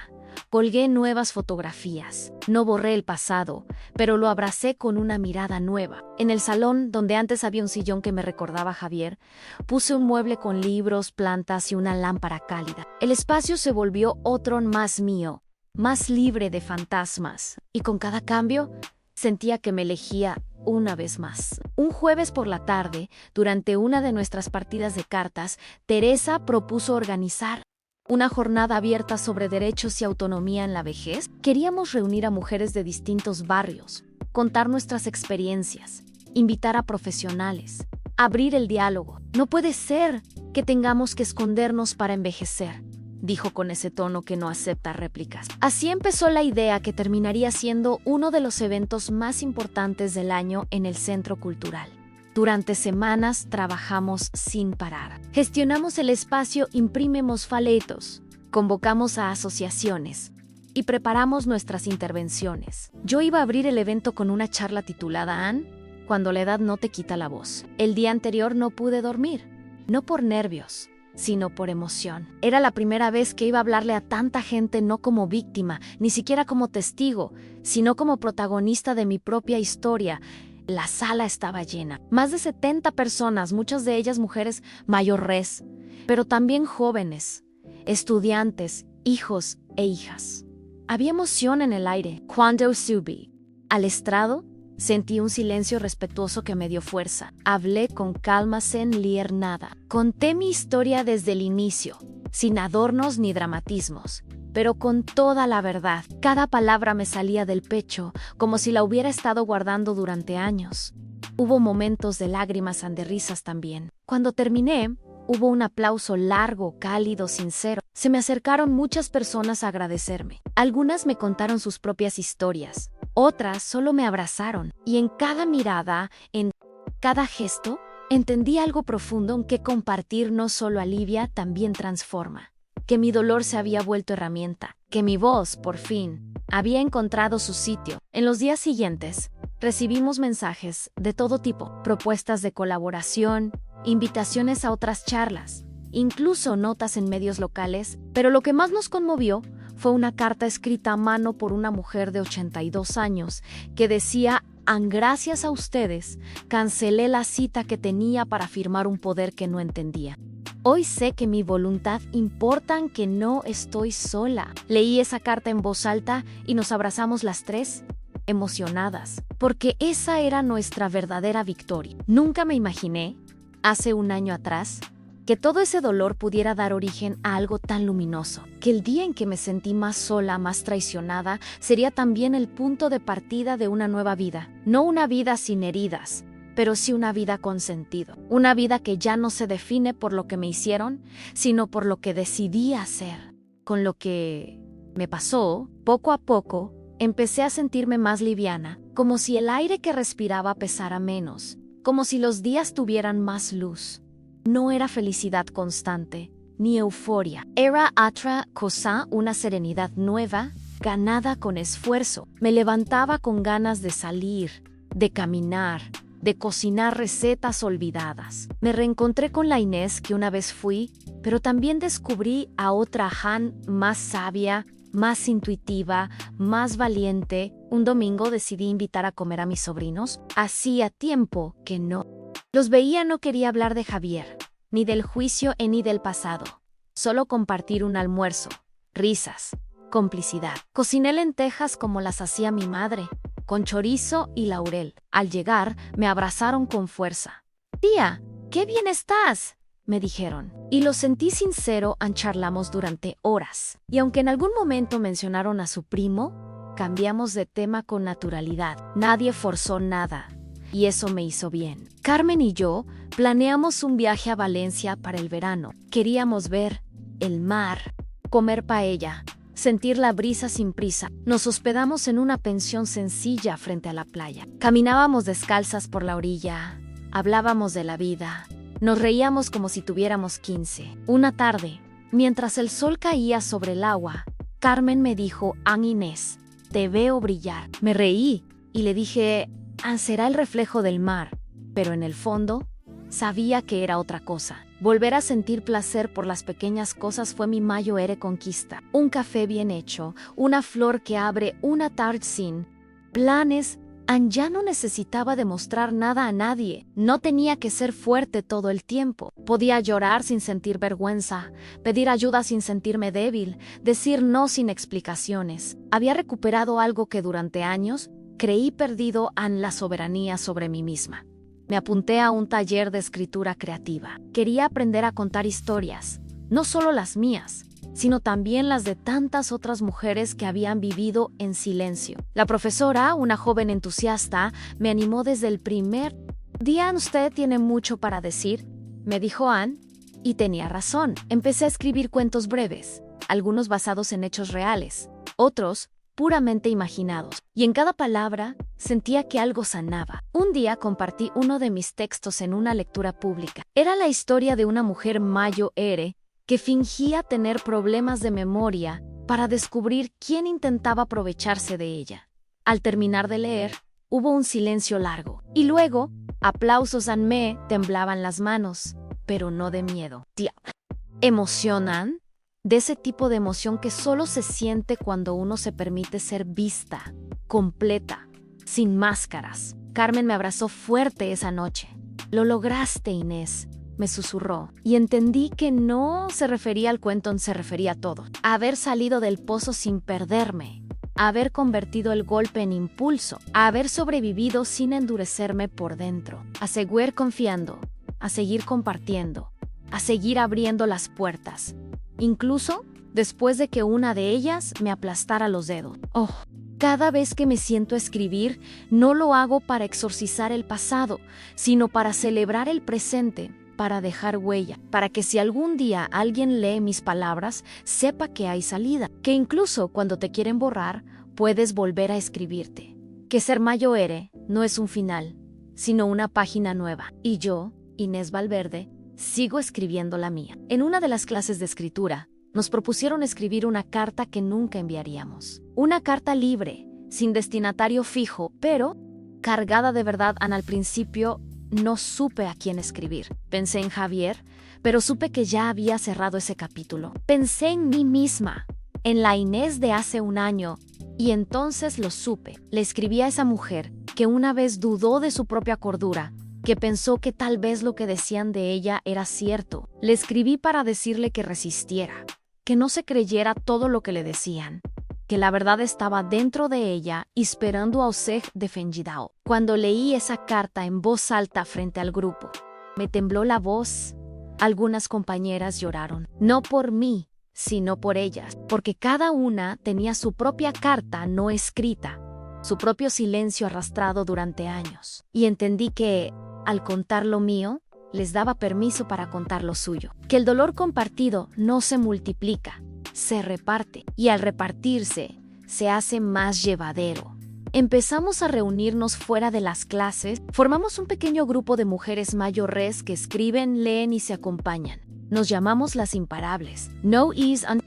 [SPEAKER 1] colgué nuevas fotografías. No borré el pasado, pero lo abracé con una mirada nueva. En el salón, donde antes había un sillón que me recordaba a Javier, puse un mueble con libros, plantas y una lámpara cálida. El espacio se volvió otro más mío, más libre de fantasmas. Y con cada cambio, sentía que me elegía una vez más. Un jueves por la tarde, durante una de nuestras partidas de cartas, Teresa propuso organizar Una jornada abierta sobre derechos y autonomía en la vejez. Queríamos reunir a mujeres de distintos barrios, contar nuestras experiencias, invitar a profesionales, abrir el diálogo. No puede ser que tengamos que escondernos para envejecer, dijo con ese tono que no acepta réplicas. Así empezó la idea que terminaría siendo uno de los eventos más importantes del año en el Centro Cultural. Durante semanas trabajamos sin parar. Gestionamos el espacio, imprimimos folletos, convocamos a asociaciones y preparamos nuestras intervenciones. Yo iba a abrir el evento con una charla titulada Anne, cuando la edad no te quita la voz. El día anterior no pude dormir, no por nervios, sino por emoción. Era la primera vez que iba a hablarle a tanta gente, no como víctima, ni siquiera como testigo, sino como protagonista de mi propia historia. La sala estaba llena. Más de 70 personas, muchas de ellas mujeres mayores, pero también jóvenes, estudiantes, hijos e hijas. Había emoción en el aire. Cuando subí al estrado, sentí un silencio respetuoso que me dio fuerza. Hablé con calma sin leer nada. Conté mi historia desde el inicio, sin adornos ni dramatismos, pero con toda la verdad. Cada palabra me salía del pecho, como si la hubiera estado guardando durante años. Hubo momentos de lágrimas y de risas también. Cuando terminé, hubo un aplauso largo, cálido, sincero. Se me acercaron muchas personas a agradecerme. Algunas me contaron sus propias historias. Otras solo me abrazaron. Y en cada mirada, en cada gesto, entendí algo profundo en que compartir no solo alivia, también transforma. Que mi dolor se había vuelto herramienta, que mi voz, por fin, había encontrado su sitio. En los días siguientes, recibimos mensajes de todo tipo, propuestas de colaboración, invitaciones a otras charlas, incluso notas en medios locales, pero lo que más nos conmovió fue una carta escrita a mano por una mujer de 82 años que decía: gracias a ustedes, cancelé la cita que tenía para firmar un poder que no entendía. Hoy sé que mi voluntad importa, que no estoy sola. Leí esa carta en voz alta y nos abrazamos las tres, emocionadas, porque esa era nuestra verdadera victoria. Nunca me imaginé, hace un año atrás, que todo ese dolor pudiera dar origen a algo tan luminoso, que el día en que me sentí más sola, más traicionada, sería también el punto de partida de una nueva vida. No una vida sin heridas, pero sí una vida con sentido. Una vida que ya no se define por lo que me hicieron, sino por lo que decidí hacer. Con lo que me pasó, poco a poco, empecé a sentirme más liviana, como si el aire que respiraba pesara menos, como si los días tuvieran más luz. No era felicidad constante, ni euforia. Era otra cosa, una serenidad nueva, ganada con esfuerzo. Me levantaba con ganas de salir, de caminar, de cocinar recetas olvidadas. Me reencontré con la Inés que una vez fui, pero también descubrí a otra Han más sabia, más intuitiva, más valiente. Un domingo decidí invitar a comer a mis sobrinos. Hacía tiempo que no los veía. No quería hablar de Javier, ni del juicio ni del pasado. Solo compartir un almuerzo, risas, complicidad. Cociné lentejas como las hacía mi madre, con chorizo y laurel. Al llegar, me abrazaron con fuerza. «Tía, qué bien estás», me dijeron. Y lo sentí sincero. Charlamos durante horas. Y aunque en algún momento mencionaron a su primo, cambiamos de tema con naturalidad. Nadie forzó nada. Y eso me hizo bien. Carmen y yo planeamos un viaje a Valencia para el verano. Queríamos ver el mar, comer paella, sentir la brisa sin prisa. Nos hospedamos en una pensión sencilla frente a la playa. Caminábamos descalzas por la orilla, hablábamos de la vida, nos reíamos como si tuviéramos 15. Una tarde, mientras el sol caía sobre el agua, Carmen me dijo: Inés, te veo brillar. Me reí y le dije: será el reflejo del mar, pero en el fondo sabía que era otra cosa. Volver a sentir placer por las pequeñas cosas fue mi mayor conquista. Un café bien hecho, una flor que abre una tarde sin planes. Ya no necesitaba demostrar nada a nadie. No tenía que ser fuerte todo el tiempo. Podía llorar sin sentir vergüenza, pedir ayuda sin sentirme débil, decir no sin explicaciones. Había recuperado algo que durante años creí perdido, la soberanía sobre mí misma. Me apunté a un taller de escritura creativa. Quería aprender a contar historias, no solo las mías, sino también las de tantas otras mujeres que habían vivido en silencio. La profesora, una joven entusiasta, me animó desde el primer día. Usted tiene mucho para decir, me dijo Anne, y tenía razón. Empecé a escribir cuentos breves, algunos basados en hechos reales, otros puramente imaginados, y en cada palabra sentía que algo sanaba. Un día compartí uno de mis textos en una lectura pública. Era la historia de una mujer mayor que fingía tener problemas de memoria para descubrir quién intentaba aprovecharse de ella. Al terminar de leer, hubo un silencio largo, y luego, aplausos. Me temblaban las manos, pero no de miedo. ¿Emocionan? De ese tipo de emoción que solo se siente cuando uno se permite ser vista, completa, sin máscaras. Carmen me abrazó fuerte esa noche. Lo lograste, Inés, me susurró, y entendí que no se refería al cuento, se refería a todo. A haber salido del pozo sin perderme, a haber convertido el golpe en impulso, a haber sobrevivido sin endurecerme por dentro, a seguir confiando, a seguir compartiendo, a seguir abriendo las puertas, incluso después de que una de ellas me aplastara los dedos. Cada vez que me siento a escribir, no lo hago para exorcizar el pasado, sino para celebrar el presente, para dejar huella, para que si algún día alguien lee mis palabras, sepa que hay salida, que incluso cuando te quieren borrar, puedes volver a escribirte. Que ser mayor no es un final, sino una página nueva. Y yo, Inés Valverde, sigo escribiendo la mía. En una de las clases de escritura, nos propusieron escribir una carta que nunca enviaríamos. Una carta libre, sin destinatario fijo, pero cargada de verdad. Al principio no supe a quién escribir. Pensé en Javier, pero supe que ya había cerrado ese capítulo. Pensé en mí misma, en la Inés de hace un año, y entonces lo supe. Le escribí a esa mujer que una vez dudó de su propia cordura, que pensó que tal vez lo que decían de ella era cierto. Le escribí para decirle que resistiera, que no se creyera todo lo que le decían, que la verdad estaba dentro de ella, esperando a Osej defendidao. Cuando leí esa carta en voz alta frente al grupo, me tembló la voz. Algunas compañeras lloraron, no por mí, sino por ellas, porque cada una tenía su propia carta no escrita, su propio silencio arrastrado durante años. Y entendí que, al contar lo mío, les daba permiso para contar lo suyo. Que el dolor compartido no se multiplica, se reparte. Y al repartirse, se hace más llevadero. Empezamos a reunirnos fuera de las clases. Formamos un pequeño grupo de mujeres mayores que escriben, leen y se acompañan. Nos llamamos las imparables. No is un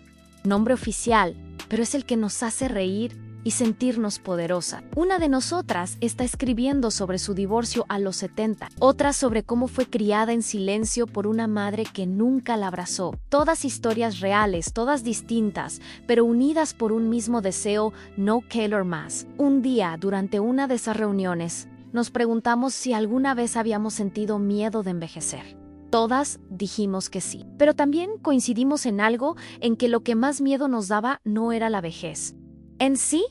[SPEAKER 1] nombre oficial, pero es el que nos hace reír y sentirnos poderosa. Una de nosotras está escribiendo sobre su divorcio a los 70, otra sobre cómo fue criada en silencio por una madre que nunca la abrazó. Todas historias reales, todas distintas, pero unidas por un mismo deseo, no Keller más. Un día, durante una de esas reuniones, nos preguntamos si alguna vez habíamos sentido miedo de envejecer. Todas dijimos que sí, pero también coincidimos en algo, en que lo que más miedo nos daba no era la vejez en sí,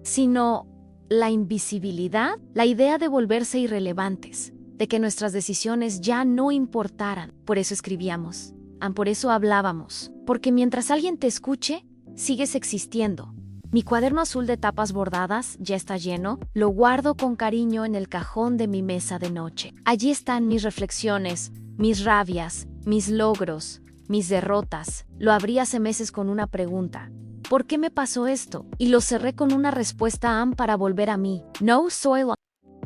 [SPEAKER 1] sino la invisibilidad, la idea de volverse irrelevantes, de que nuestras decisiones ya no importaran. Por eso escribíamos, por eso hablábamos, porque mientras alguien te escuche, sigues existiendo. Mi cuaderno azul de tapas bordadas ya está lleno, lo guardo con cariño en el cajón de mi mesa de noche. Allí están mis reflexiones, mis rabias, mis logros, mis derrotas. Lo abrí hace meses con una pregunta: ¿por qué me pasó esto? Y lo cerré con una respuesta para volver a mí. No soy la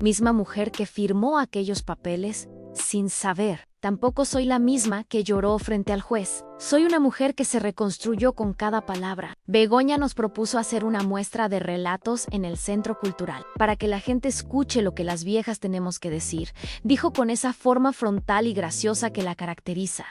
[SPEAKER 1] misma mujer que firmó aquellos papeles sin saber. Tampoco soy la misma que lloró frente al juez. Soy una mujer que se reconstruyó con cada palabra. Begoña nos propuso hacer una muestra de relatos en el Centro Cultural, para que la gente escuche lo que las viejas tenemos que decir, dijo con esa forma frontal y graciosa que la caracteriza.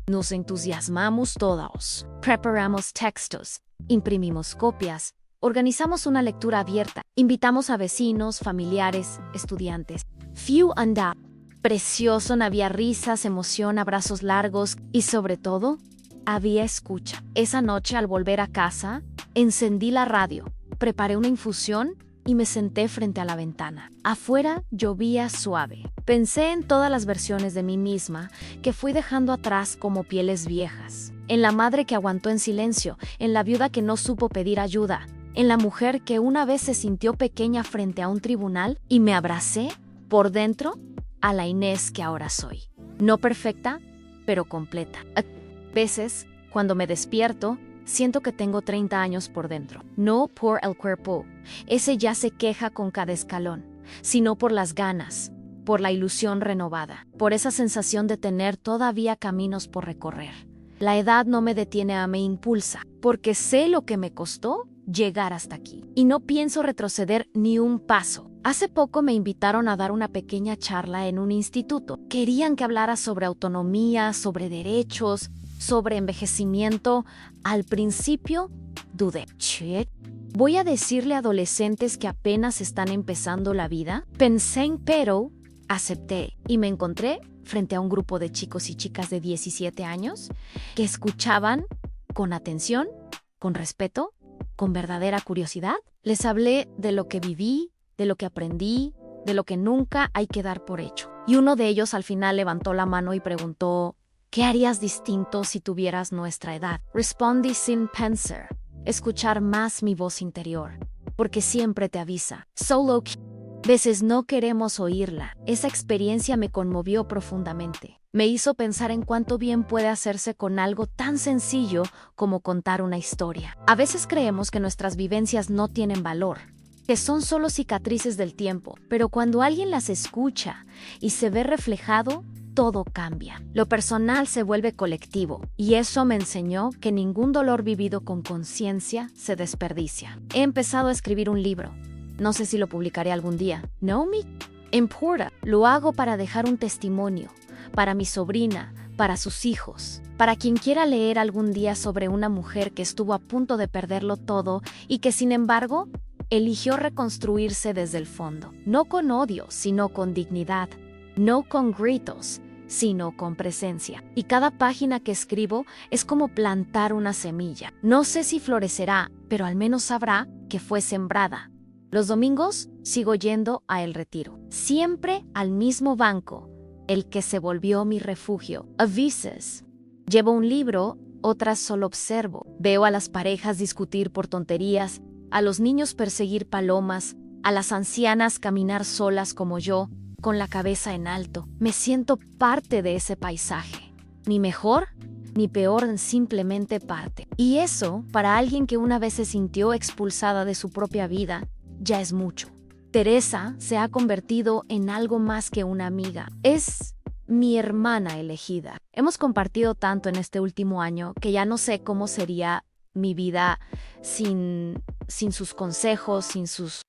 [SPEAKER 1] Nos entusiasmamos todos. Preparamos textos, imprimimos copias, organizamos una lectura abierta, invitamos a vecinos, familiares, estudiantes. Few anda. Precioso, no había risas, emoción, abrazos largos y sobre todo, había escucha. Esa noche al volver a casa, encendí la radio, preparé una infusión y me senté frente a la ventana. Afuera llovía suave. Pensé en todas las versiones de mí misma que fui dejando atrás como pieles viejas, en la madre que aguantó en silencio, en la viuda que no supo pedir ayuda, en la mujer que una vez se sintió pequeña frente a un tribunal y me abracé, por dentro, a la Inés que ahora soy. No perfecta, pero completa. A veces, cuando me despierto, siento que tengo 30 años por dentro. No por el cuerpo, ese ya se queja con cada escalón, sino por las ganas, por la ilusión renovada, por esa sensación de tener todavía caminos por recorrer. La edad no me detiene, me impulsa, porque sé lo que me costó llegar hasta aquí. Y no pienso retroceder ni un paso. Hace poco me invitaron a dar una pequeña charla en un instituto. Querían que hablara sobre autonomía, sobre derechos, sobre envejecimiento. Al principio, dudé. ¿Voy a decirle a adolescentes que apenas están empezando la vida? Pensé, pero acepté y me encontré frente a un grupo de chicos y chicas de 17 años que escuchaban con atención, con respeto, con verdadera curiosidad. Les hablé de lo que viví, de lo que aprendí, de lo que nunca hay que dar por hecho. Y uno de ellos al final levantó la mano y preguntó, ¿qué harías distinto si tuvieras nuestra edad? Respondí sin pensar, escuchar más mi voz interior, porque siempre te avisa. Solo veces no queremos oírla. Esa experiencia me conmovió profundamente. Me hizo pensar en cuánto bien puede hacerse con algo tan sencillo como contar una historia. A veces creemos que nuestras vivencias no tienen valor, que son solo cicatrices del tiempo, pero cuando alguien las escucha y se ve reflejado, todo cambia. Lo personal se vuelve colectivo, y eso me enseñó que ningún dolor vivido con conciencia se desperdicia. He empezado a escribir un libro. No sé si lo publicaré algún día. No me importa. Lo hago para dejar un testimonio, para mi sobrina, para sus hijos, para quien quiera leer algún día sobre una mujer que estuvo a punto de perderlo todo y que, sin embargo, eligió reconstruirse desde el fondo. No con odio, sino con dignidad. No con gritos, sino con presencia. Y cada página que escribo es como plantar una semilla. No sé si florecerá, pero al menos sabrá que fue sembrada. Los domingos sigo yendo a El Retiro, siempre al mismo banco, el que se volvió mi refugio. A veces llevo un libro, otras solo observo. Veo a las parejas discutir por tonterías, a los niños perseguir palomas, a las ancianas caminar solas como yo, con la cabeza en alto. Me siento parte de ese paisaje. Ni mejor ni peor, simplemente parte. Y eso, para alguien que una vez se sintió expulsada de su propia vida, ya es mucho. Teresa se ha convertido en algo más que una amiga. Es mi hermana elegida. Hemos compartido tanto en este último año que ya no sé cómo sería mi vida sin sus consejos, sin sus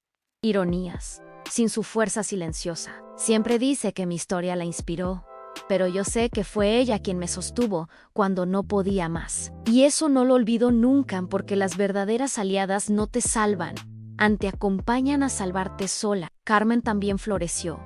[SPEAKER 1] ironías, sin su fuerza silenciosa. Siempre dice que mi historia la inspiró, pero yo sé que fue ella quien me sostuvo cuando no podía más. Y eso no lo olvido nunca, porque las verdaderas aliadas no te salvan, te acompañan a salvarte sola. Carmen también floreció.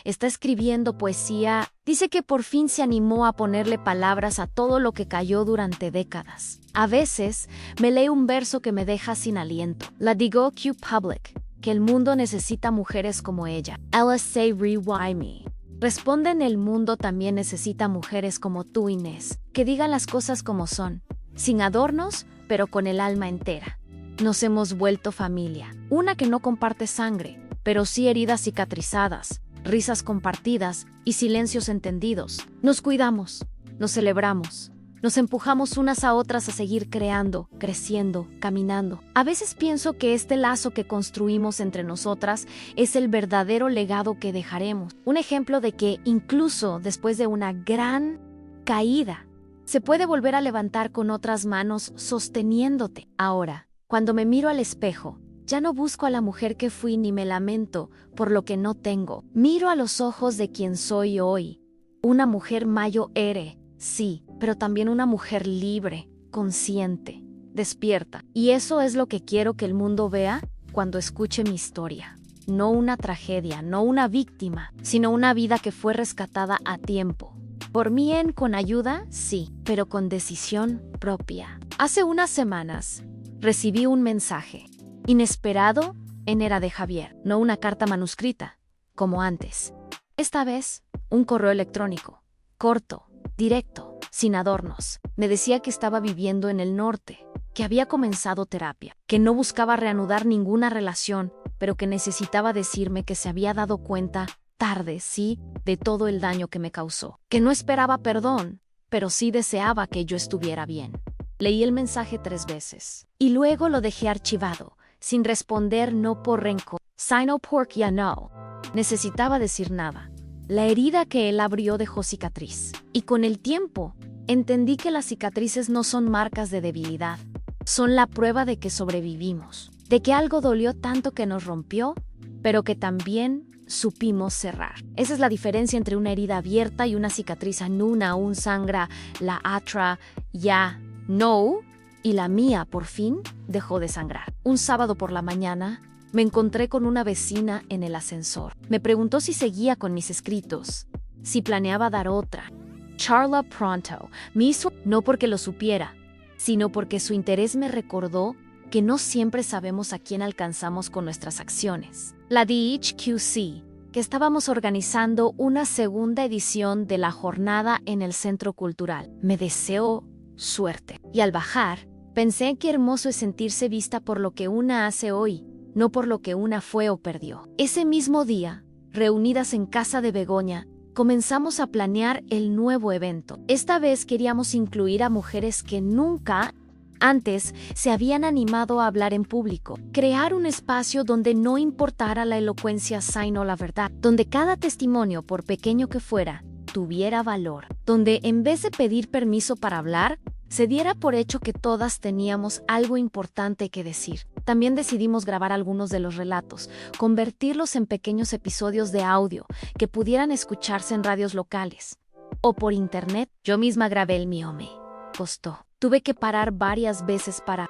[SPEAKER 1] Está escribiendo poesía. Dice que por fin se animó a ponerle palabras a todo lo que cayó durante décadas. A veces me lee un verso que me deja sin aliento. La digo Q Public, que el mundo necesita mujeres como ella. LSA Rewind Me. Responden, el mundo también necesita mujeres como tú, Inés, que digan las cosas como son, sin adornos, pero con el alma entera. Nos hemos vuelto familia, una que no comparte sangre, pero sí heridas cicatrizadas, risas compartidas y silencios entendidos. Nos cuidamos, nos celebramos, nos empujamos unas a otras a seguir creando, creciendo, caminando. A veces pienso que este lazo que construimos entre nosotras es el verdadero legado que dejaremos. Un ejemplo de que incluso después de una gran caída, se puede volver a levantar con otras manos sosteniéndote. Ahora, cuando me miro al espejo, ya no busco a la mujer que fui ni me lamento por lo que no tengo. Miro a los ojos de quien soy hoy. Una mujer mayo ere, sí, pero también una mujer libre, consciente, despierta. Y eso es lo que quiero que el mundo vea cuando escuche mi historia. No una tragedia, no una víctima, sino una vida que fue rescatada a tiempo. Por mí, con ayuda, sí, pero con decisión propia. Hace unas semanas recibí un mensaje inesperado era de Javier, no una carta manuscrita, como antes. Esta vez, un correo electrónico, corto, directo, sin adornos. Me decía que estaba viviendo en el norte, que había comenzado terapia, que no buscaba reanudar ninguna relación, pero que necesitaba decirme que se había dado cuenta, tarde, sí, de todo el daño que me causó, que no esperaba perdón, pero sí deseaba que yo estuviera bien. Leí el mensaje 3 veces, y luego lo dejé archivado, sin responder, no por rencor, sino porque ya no necesitaba decir nada. La herida que él abrió dejó cicatriz, y con el tiempo, entendí que las cicatrices no son marcas de debilidad, son la prueba de que sobrevivimos, de que algo dolió tanto que nos rompió, pero que también supimos cerrar. Esa es la diferencia entre una herida abierta y una cicatriz anuna, aún sangra, la atra, ya, no, y la mía, por fin, dejó de sangrar. Un sábado por la mañana, me encontré con una vecina en el ascensor. Me preguntó si seguía con mis escritos, si planeaba dar otra. Charla pronto, me hizo no porque lo supiera, sino porque su interés me recordó que no siempre sabemos a quién alcanzamos con nuestras acciones. La DHQC, que estábamos organizando una segunda edición de la jornada en el Centro Cultural. Me deseó suerte. Y al bajar, pensé qué hermoso es sentirse vista por lo que una hace hoy, no por lo que una fue o perdió. Ese mismo día, reunidas en casa de Begoña, comenzamos a planear el nuevo evento. Esta vez queríamos incluir a mujeres que nunca antes se habían animado a hablar en público, crear un espacio donde no importara la elocuencia sino la verdad, donde cada testimonio, por pequeño que fuera, tuviera valor, donde en vez de pedir permiso para hablar, se diera por hecho que todas teníamos algo importante que decir. También decidimos grabar algunos de los relatos, convertirlos en pequeños episodios de audio que pudieran escucharse en radios locales o por internet. Yo misma grabé el mío, me costó. Tuve que parar varias veces para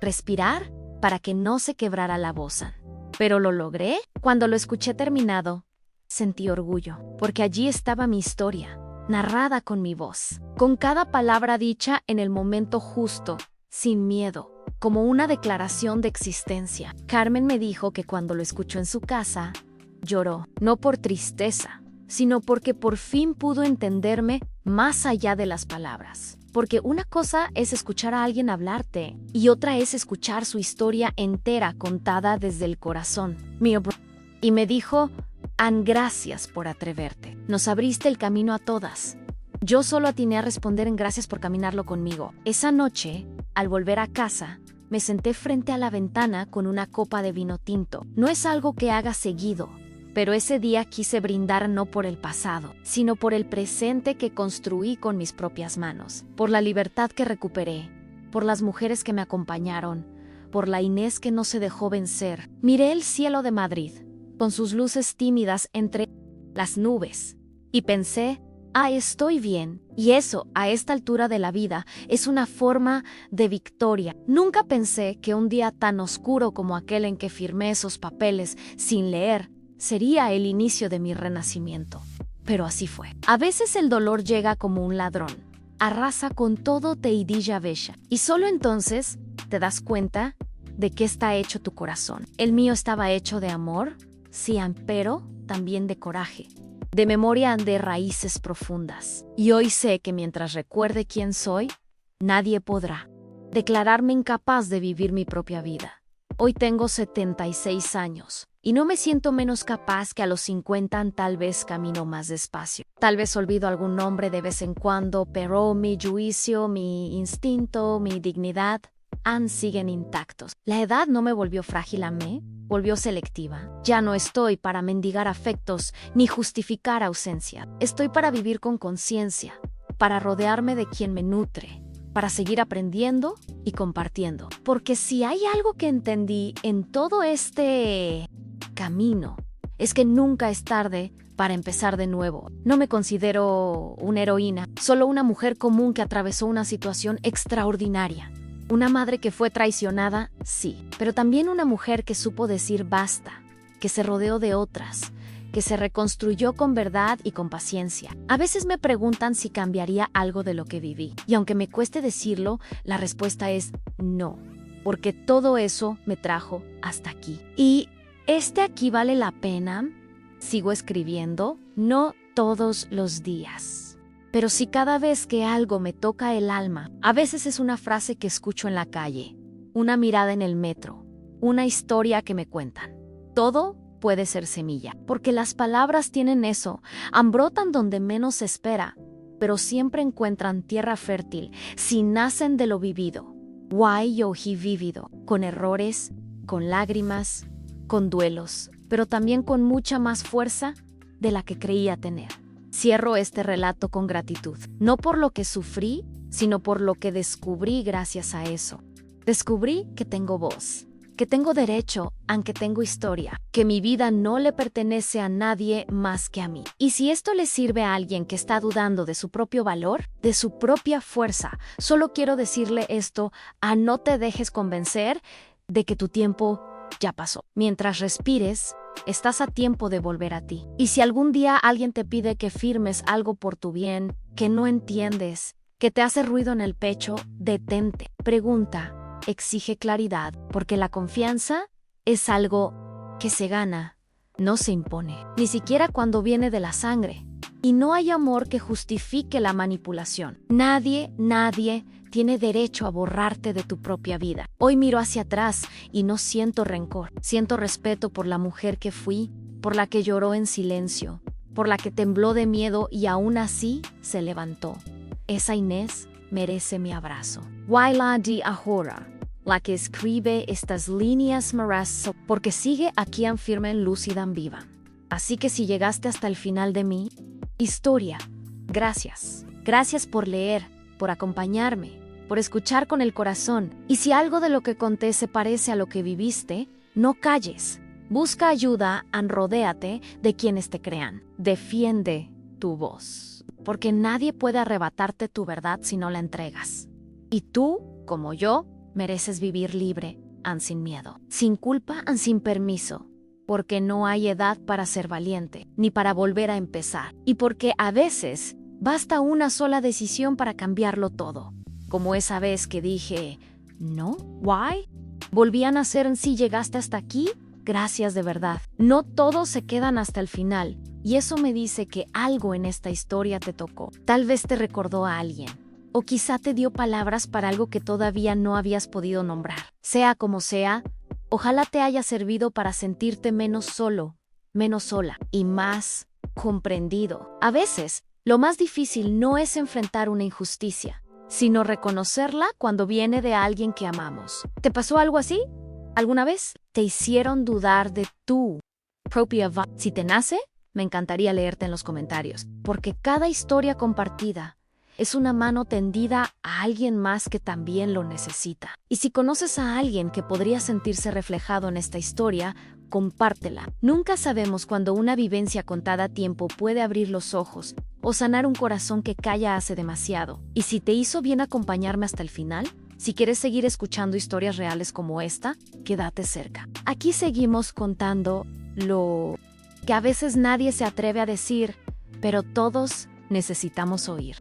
[SPEAKER 1] respirar, para que no se quebrara la voz. Pero lo logré. Cuando lo escuché terminado, sentí orgullo, porque allí estaba mi historia, narrada con mi voz, con cada palabra dicha en el momento justo, sin miedo, como una declaración de existencia. Carmen me dijo que cuando lo escuchó en su casa, lloró, no por tristeza, sino porque por fin pudo entenderme más allá de las palabras. Porque una cosa es escuchar a alguien hablarte y otra es escuchar su historia entera contada desde el corazón. Y me dijo, Ann, gracias por atreverte. Nos abriste el camino a todas. Yo solo atiné a responder en gracias por caminarlo conmigo. Esa noche, al volver a casa, me senté frente a la ventana con una copa de vino tinto. No es algo que haga seguido, pero ese día quise brindar no por el pasado, sino por el presente que construí con mis propias manos, por la libertad que recuperé, por las mujeres que me acompañaron, por la Inés que no se dejó vencer. Miré el cielo de Madrid, con sus luces tímidas entre las nubes, y pensé, estoy bien. Y eso, a esta altura de la vida, es una forma de victoria. Nunca pensé que un día tan oscuro como aquel en que firmé esos papeles sin leer, sería el inicio de mi renacimiento. Pero así fue. A veces el dolor llega como un ladrón, arrasa con todo te idilla bella, y solo entonces te das cuenta de qué está hecho tu corazón. El mío estaba hecho de amor, sí, pero también de coraje, de memoria, de raíces profundas. Y hoy sé que mientras recuerde quién soy, nadie podrá declararme incapaz de vivir mi propia vida. Hoy tengo 76 años y no me siento menos capaz que a los 50. Tal vez camino más despacio. Tal vez olvido algún nombre de vez en cuando, pero mi juicio, mi instinto, mi dignidad siguen intactos. La edad no me volvió frágil a mí, volvió selectiva. Ya no estoy para mendigar afectos ni justificar ausencia. Estoy para vivir con conciencia, para rodearme de quien me nutre, para seguir aprendiendo y compartiendo. Porque si hay algo que entendí en todo este camino, es que nunca es tarde para empezar de nuevo. No me considero una heroína, solo una mujer común que atravesó una situación extraordinaria. Una madre que fue traicionada, sí, pero también una mujer que supo decir basta, que se rodeó de otras, que se reconstruyó con verdad y con paciencia. A veces me preguntan si cambiaría algo de lo que viví, y aunque me cueste decirlo, la respuesta es no, porque todo eso me trajo hasta aquí. Y aquí vale la pena, sigo escribiendo, no todos los días, Pero si cada vez que algo me toca el alma, a veces es una frase que escucho en la calle, una mirada en el metro, una historia que me cuentan. Todo puede ser semilla, porque las palabras tienen eso, brotan donde menos se espera, pero siempre encuentran tierra fértil si nacen de lo vivido. Guay yo he vivido, con errores, con lágrimas, con duelos, pero también con mucha más fuerza de la que creía tener. Cierro este relato con gratitud, no por lo que sufrí, sino por lo que descubrí gracias a eso. Descubrí que tengo voz, que tengo derecho, aunque tengo historia, que mi vida no le pertenece a nadie más que a mí. Y si esto le sirve a alguien que está dudando de su propio valor, de su propia fuerza, solo quiero decirle esto: no te dejes convencer de que tu tiempo ya pasó. Mientras respires, estás a tiempo de volver a ti. Y si algún día alguien te pide que firmes algo por tu bien, que no entiendes, que te hace ruido en el pecho, detente. Pregunta. Exige claridad, porque la confianza es algo que se gana, no se impone, ni siquiera cuando viene de la sangre. Y no hay amor que justifique la manipulación. Nadie tiene derecho a borrarte de tu propia vida. Hoy miro hacia atrás y no siento rencor. Siento respeto por la mujer que fui, por la que lloró en silencio, por la que tembló de miedo y aún así se levantó. Esa Inés merece mi abrazo. Waila di ahora, la que escribe estas líneas maras, porque sigue aquí en firme, lúcida, en viva. Así que si llegaste hasta el final de mi historia, gracias. Gracias por leer, por acompañarme, por escuchar con el corazón. Y si algo de lo que conté se parece a lo que viviste, no calles. Busca ayuda, rodéate de quienes te crean. Defiende tu voz, porque nadie puede arrebatarte tu verdad si no la entregas. Y tú, como yo, mereces vivir libre, sin miedo, sin culpa, sin permiso, porque no hay edad para ser valiente, ni para volver a empezar, y porque a veces basta una sola decisión para cambiarlo todo, como esa vez que dije, ¿no? ¿Why? Volví a nacer. En sí llegaste hasta aquí, gracias de verdad. No todos se quedan hasta el final, y eso me dice que algo en esta historia te tocó. Tal vez te recordó a alguien, o quizá te dio palabras para algo que todavía no habías podido nombrar. Sea como sea, ojalá te haya servido para sentirte menos solo, menos sola y más comprendido. A veces, lo más difícil no es enfrentar una injusticia, sino reconocerla cuando viene de alguien que amamos. ¿Te pasó algo así? ¿Alguna vez? ¿Te hicieron dudar de tu propia valía? Si te nace, me encantaría leerte en los comentarios, porque cada historia compartida es una mano tendida a alguien más que también lo necesita. Y si conoces a alguien que podría sentirse reflejado en esta historia, compártela. Nunca sabemos cuándo una vivencia contada a tiempo puede abrir los ojos o sanar un corazón que calla hace demasiado. Y si te hizo bien acompañarme hasta el final, si quieres seguir escuchando historias reales como esta, quédate cerca. Aquí seguimos contando lo que a veces nadie se atreve a decir, pero todos necesitamos oír.